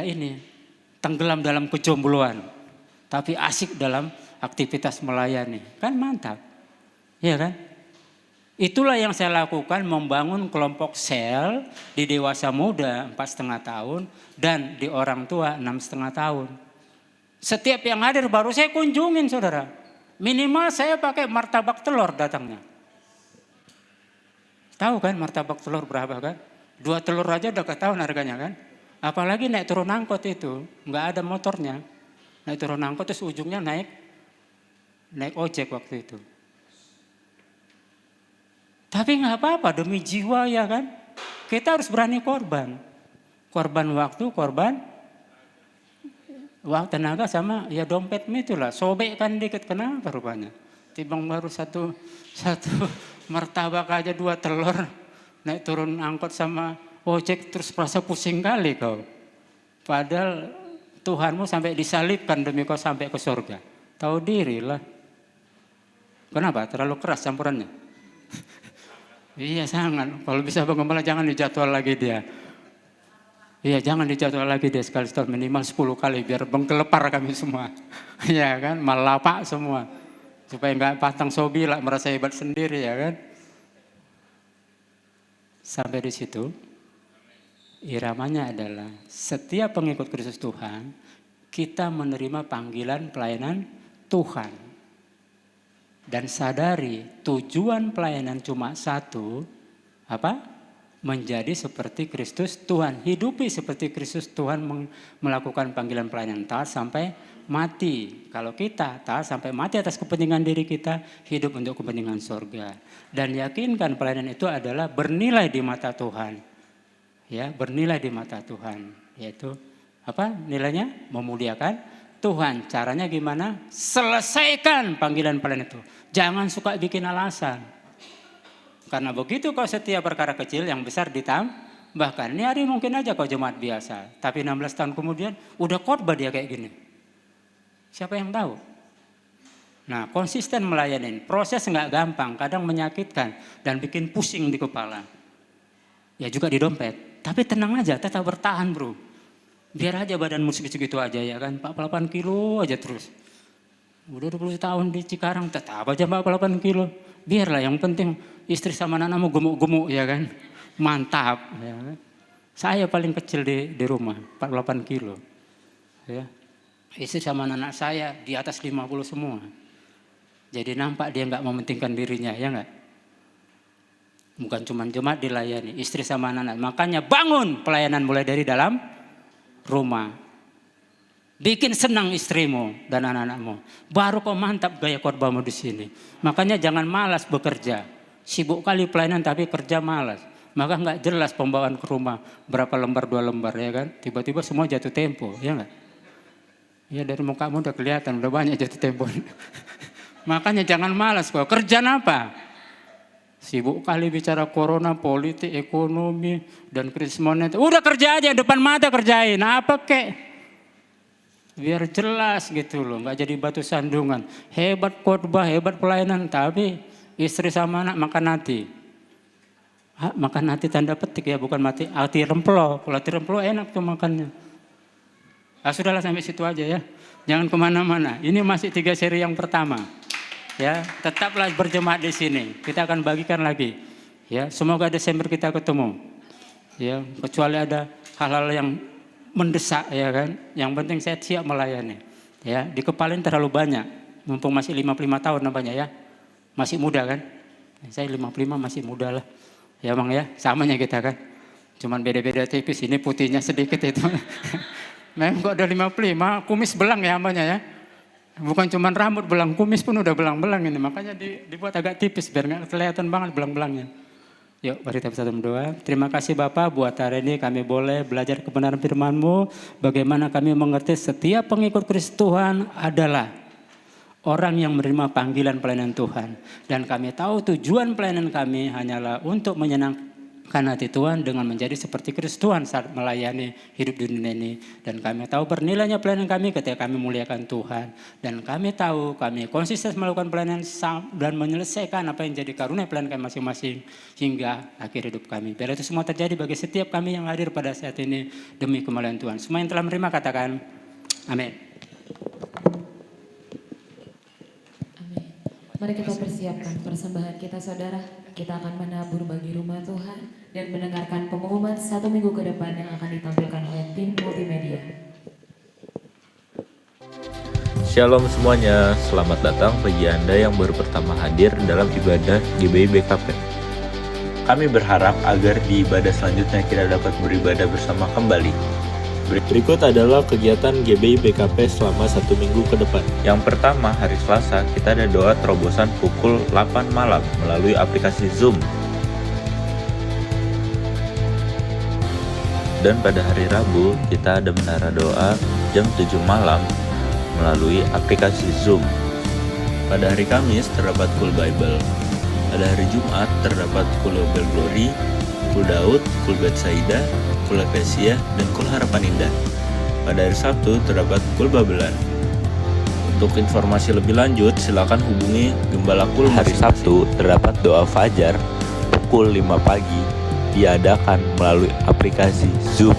ini, tenggelam dalam kejombloan. Tapi asik dalam aktivitas melayani. Kan mantap. Iya kan? Itulah yang saya lakukan, membangun kelompok sel di dewasa muda 4,5 tahun dan di orang tua 6,5 tahun. Setiap yang hadir baru saya kunjungin saudara. Minimal saya pakai martabak telur datangnya. Tahu kan martabak telur berapa kan? 2 telur aja udah ketahuan harganya kan? Apalagi naik turun angkot itu, nggak ada motornya. Naik turun angkot terus ujungnya naik ojek waktu itu. Tapi nggak apa-apa demi jiwa ya kan. Kita harus berani korban. Korban waktu, korban tenaga sama ya dompetmu itulah. Sobek kan dikit, kenapa rupanya. Timbang baru satu martabak aja 2 telur. Naik turun angkot sama ojek terus merasa pusing kali kau. Padahal Tuhanmu sampai disalibkan demi kau sampai ke surga. Tahu dirilah. Kenapa? Terlalu keras campurannya. Iya sangat, kalau bisa penggembala jangan dijadwal lagi dia. Iya jangan dijadwal lagi dia sekali setahun minimal 10 kali biar bengkelepar kami semua. Iya kan, malapak semua. Supaya nggak patang sobi lah merasa hebat sendiri ya kan. Sampai di situ iramanya adalah setiap pengikut Kristus Tuhan kita menerima panggilan pelayanan Tuhan. Dan sadari tujuan pelayanan cuma satu, apa? Menjadi seperti Kristus Tuhan. Hidupi seperti Kristus Tuhan melakukan panggilan pelayanan taat sampai mati. Kalau kita taat sampai mati atas kepentingan diri kita, hidup untuk kepentingan surga. Dan yakinkan pelayanan itu adalah bernilai di mata Tuhan. Ya, bernilai di mata Tuhan. Yaitu apa nilainya? Memuliakan Tuhan. Caranya gimana? Selesaikan panggilan pelayanan itu. Jangan suka bikin alasan. Karena begitu kau setia perkara kecil, yang besar ditambahkan. Ini hari mungkin aja kau jemaat biasa. Tapi 16 tahun kemudian udah khotbah dia kayak gini. Siapa yang tahu? Nah, konsisten melayani. Proses nggak gampang, kadang menyakitkan dan bikin pusing di kepala. Ya juga di dompet. Tapi tenang aja, tetap bertahan bro. Biar aja badanmu segitu-segitu aja ya kan. 48 kilo aja terus. Udah 20 tahun di Cikarang tetap aja 48 kilo. Biarlah yang penting istri sama anak-anakmu gemuk-gemuk ya kan. Mantap ya kan. Saya paling kecil di rumah 48 kilo. Ya. Istri sama anak saya di atas 50 semua. Jadi nampak dia nggak mementingkan dirinya ya nggak. Bukan cuma jemaat dilayani, istri sama anak-anak. Makanya bangun pelayanan mulai dari dalam rumah. Bikin senang istrimu dan anak-anakmu. Baru kau mantap gaya khotbahmu di sini. Makanya jangan malas bekerja. Sibuk kali pelayanan tapi kerja malas. Maka nggak jelas pembawaan ke rumah. Berapa lembar, 2 lembar ya kan. Tiba-tiba semua jatuh tempo ya nggak. Ya dari mukamu udah kelihatan, udah banyak jatuh tempo. Makanya jangan malas kok. Kerjaan apa? Sibuk kali bicara corona, politik, ekonomi, dan krisis moneter. Udah kerja aja, depan mata kerjain. Apa kek? Biar jelas gitu loh, nggak jadi batu sandungan. Hebat khotbah, hebat pelayanan, tapi istri sama anak makan hati. Makan hati tanda petik ya, bukan hati remplo. Kalau hati remplo enak tuh makannya. Sudahlah sampai situ aja ya. Jangan kemana-mana. Ini masih 3 seri yang pertama. Ya, tetaplah berjemaat di sini. Kita akan bagikan lagi. Ya, semoga Desember kita ketemu. Ya, kecuali ada hal-hal yang mendesak ya kan. Yang penting saya siap melayani. Ya, dikepalin terlalu banyak. Mumpung masih 55 tahun namanya ya. Masih muda kan? Saya 55 masih muda lah. Ya Bang ya, samanya kita kan. Cuman beda-beda tipis, ini putihnya sedikit itu. Memang kok udah 55, kumis belang ya namanya ya. Bukan cuman rambut belang, kumis pun udah belang-belang ini. Makanya dibuat agak tipis biar nggak kelihatan banget belang-belangnya. Yuk mari kita bersatu berdoa. Terima kasih Bapak buat hari ini kami boleh belajar kebenaran firman-Mu. Bagaimana kami mengerti setiap pengikut Kristus Tuhan adalah orang yang menerima panggilan pelayanan Tuhan. Dan kami tahu tujuan pelayanan kami hanyalah untuk menyenangkan hati Tuhan dengan menjadi seperti Kristus Tuhan saat melayani hidup di dunia ini. Dan kami tahu bernilainya pelayanan kami ketika kami muliakan Tuhan. Dan kami tahu kami konsisten melakukan pelayanan dan menyelesaikan apa yang jadi karunia pelayanan kami masing-masing hingga akhir hidup kami. Biar itu semua terjadi bagi setiap kami yang hadir pada saat ini demi kemuliaan Tuhan. Semua yang telah menerima katakan amin. Mari kita persiapkan persembahan kita saudara. Kita akan menabur bagi rumah Tuhan dan mendengarkan pengumuman 1 minggu ke depan yang akan ditampilkan oleh tim multimedia. Shalom semuanya, selamat datang bagi Anda yang baru pertama hadir dalam ibadah GBI BKP. Kami berharap agar di ibadah selanjutnya kita dapat beribadah bersama kembali. Berikut adalah kegiatan GBI BKP selama 1 minggu ke depan. Yang pertama, hari Selasa, kita ada doa terobosan pukul 8 malam melalui aplikasi Zoom. Dan pada hari Rabu, kita ada menara doa jam 7 malam melalui aplikasi Zoom. Pada hari Kamis, terdapat Cool Bible. Pada hari Jumat, terdapat Cool Bible Glory, Cool Daud, Cool Betsaida, Cool Ecclesia, dan Cool Harapan Indah. Pada hari Sabtu terdapat Cool Babelan. Untuk informasi lebih lanjut silakan hubungi Gembala Cool. Hari Sabtu terdapat doa fajar pukul 5 pagi diadakan melalui aplikasi Zoom.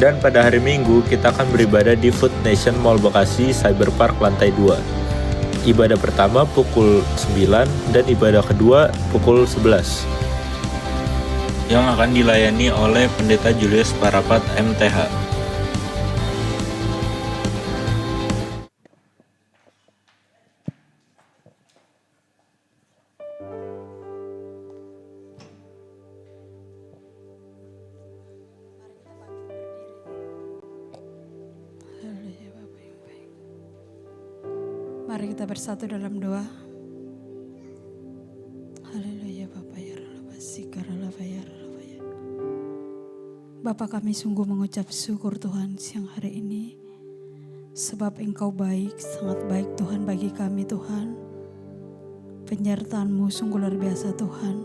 Dan pada hari Minggu kita akan beribadah di Food Nation Mall Bekasi Cyber Park lantai 2. Ibadah pertama pukul 9 dan ibadah kedua pukul 11. Yang akan dilayani oleh Pendeta Julius Parapat MTH. Mari kita bersatu dalam doa. Haleluya Bapa ya Rabbi. Bapa kami sungguh mengucap syukur Tuhan siang hari ini. Sebab Engkau baik, sangat baik Tuhan bagi kami Tuhan. Penyertaan-Mu sungguh luar biasa Tuhan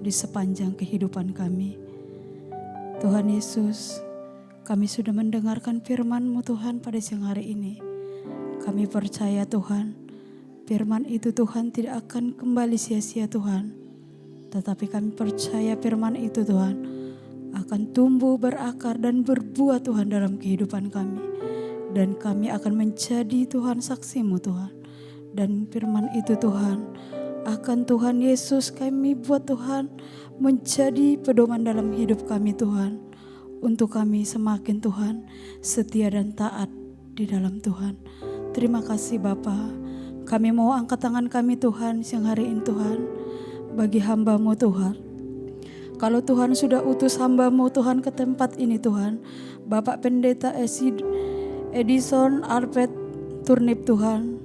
di sepanjang kehidupan kami. Tuhan Yesus, kami sudah mendengarkan firman-Mu Tuhan pada siang hari ini. Kami percaya Tuhan, firman itu Tuhan tidak akan kembali sia-sia Tuhan. Tetapi kami percaya firman itu Tuhan akan tumbuh, berakar dan berbuah Tuhan dalam kehidupan kami. Dan kami akan menjadi Tuhan saksi-Mu Tuhan. Dan firman itu Tuhan, akan Tuhan Yesus kami buat Tuhan menjadi pedoman dalam hidup kami Tuhan. Untuk kami semakin Tuhan setia dan taat di dalam Tuhan. Terima kasih Bapa. Kami mau angkat tangan kami Tuhan siang hari ini Tuhan. Bagi hamba-Mu Tuhan. Kalau Tuhan sudah utus hamba-Mu Tuhan ke tempat ini Tuhan. Bapak Pendeta Edison Alfred Turnip Tuhan.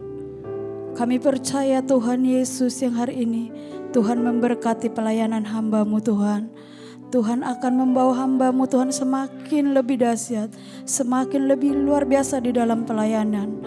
Kami percaya Tuhan Yesus yang hari ini Tuhan memberkati pelayanan hamba-Mu Tuhan. Tuhan akan membawa hamba-Mu Tuhan semakin lebih dahsyat, semakin lebih luar biasa di dalam pelayanan.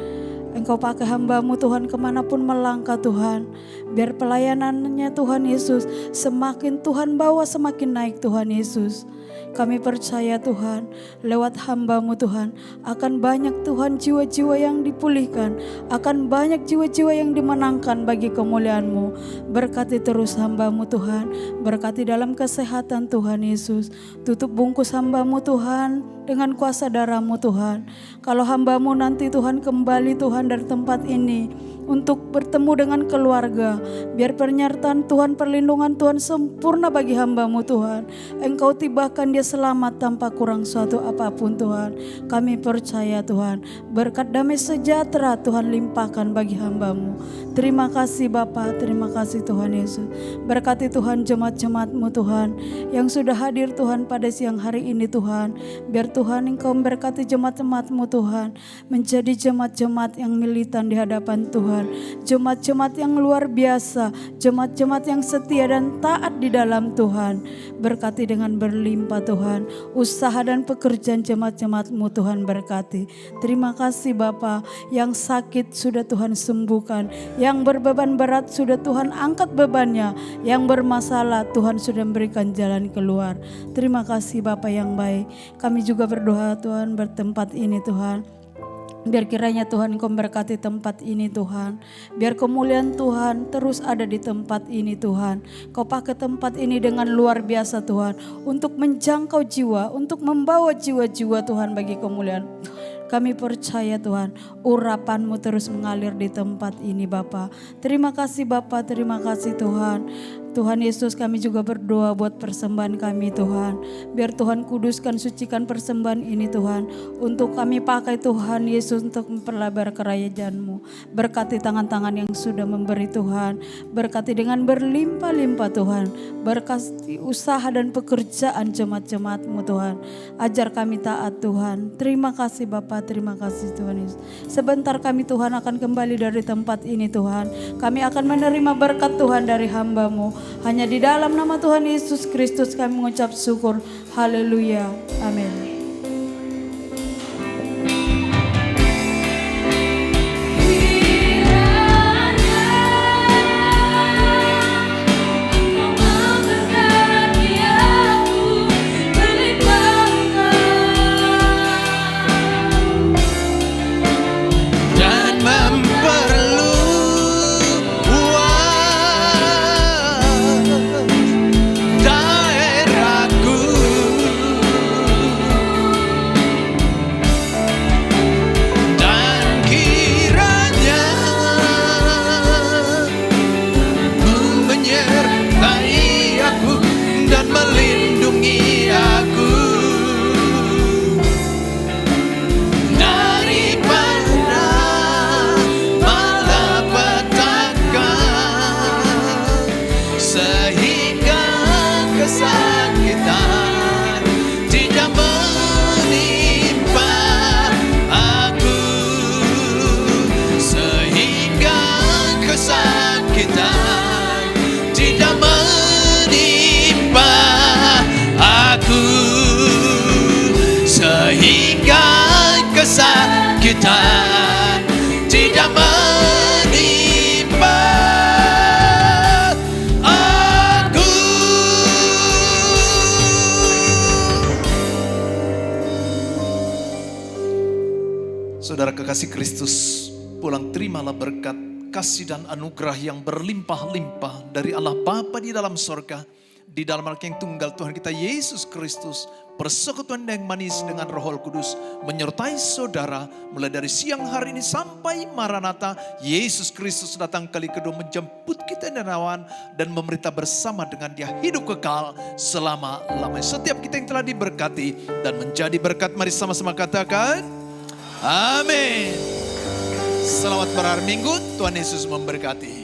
Engkau pakai hamba-Mu Tuhan kemanapun melangkah Tuhan. Biar pelayanannya Tuhan Yesus semakin Tuhan bawa semakin naik Tuhan Yesus. Kami percaya Tuhan lewat hamba-Mu Tuhan akan banyak Tuhan jiwa-jiwa yang dipulihkan. Akan banyak jiwa-jiwa yang dimenangkan bagi kemuliaan-Mu. Berkati terus hamba-Mu Tuhan. Berkati dalam kesehatan Tuhan Yesus. Tutup bungkus hamba-Mu Tuhan dengan kuasa darah-Mu Tuhan. Kalau hamba-Mu nanti Tuhan kembali Tuhan dari tempat ini untuk bertemu dengan keluarga. Biar pernyataan Tuhan, perlindungan Tuhan sempurna bagi hamba-Mu Tuhan. Engkau tibakan dia selamat tanpa kurang suatu apapun Tuhan. Kami percaya Tuhan, berkat damai sejahtera Tuhan limpahkan bagi hamba-Mu. Terima kasih Bapa, terima kasih Tuhan Yesus. Berkati Tuhan jemaat-jemaat-Mu Tuhan yang sudah hadir Tuhan pada siang hari ini Tuhan. Biar Tuhan Engkau memberkati jemaat-jemaat-Mu Tuhan, menjadi jemaat-jemaat yang militan di hadapan Tuhan, jemaat-jemaat yang luar biasa, jemaat-jemaat yang setia dan taat di dalam Tuhan. Berkati dengan berlimpah Tuhan, usaha dan pekerjaan jemaat-jemaat-Mu Tuhan berkati. Terima kasih Bapa, yang sakit sudah Tuhan sembuhkan, yang berbeban berat sudah Tuhan angkat bebannya, yang bermasalah Tuhan sudah memberikan jalan keluar. Terima kasih Bapa yang baik. Kami juga berdoa Tuhan bertempat ini Tuhan. Biar kiranya Tuhan Engkau memberkati tempat ini Tuhan. Biar kemuliaan Tuhan terus ada di tempat ini Tuhan. Kau pakai tempat ini dengan luar biasa Tuhan. Untuk menjangkau jiwa, untuk membawa jiwa-jiwa Tuhan bagi kemuliaan. Kami percaya Tuhan, urapan-Mu terus mengalir di tempat ini Bapa. Terima kasih Bapa, terima kasih Tuhan. Tuhan Yesus, kami juga berdoa buat persembahan kami Tuhan. Biar Tuhan kuduskan, sucikan persembahan ini Tuhan. Untuk kami pakai Tuhan Yesus untuk memperlebar kerajaan-Mu. Berkati tangan-tangan yang sudah memberi Tuhan. Berkati dengan berlimpah-limpah Tuhan. Berkati usaha dan pekerjaan jemaat-jemaat-Mu Tuhan. Ajar kami taat Tuhan. Terima kasih Bapa, terima kasih Tuhan Yesus. Sebentar kami Tuhan akan kembali dari tempat ini Tuhan. Kami akan menerima berkat Tuhan dari hamba-Mu. Hanya di dalam nama Tuhan Yesus Kristus kami mengucap syukur. Haleluya. Amin. Kesakitan tidak menimpa aku. Saudara kekasih Kristus, pulang terimalah berkat, kasih dan anugerah yang berlimpah-limpah dari Allah Bapa di dalam sorga, di dalam Anak yang tunggal Tuhan kita Yesus Kristus, persekutuan yang manis dengan Roh Kudus menyertai saudara mulai dari siang hari ini sampai Maranatha. Yesus Kristus datang kali kedua menjemput kita nerawan dan memerintah bersama dengan Dia hidup kekal selama-lamanya. Setiap kita yang telah diberkati dan menjadi berkat, mari sama-sama katakan amin. Selamat berhari Minggu, Tuhan Yesus memberkati.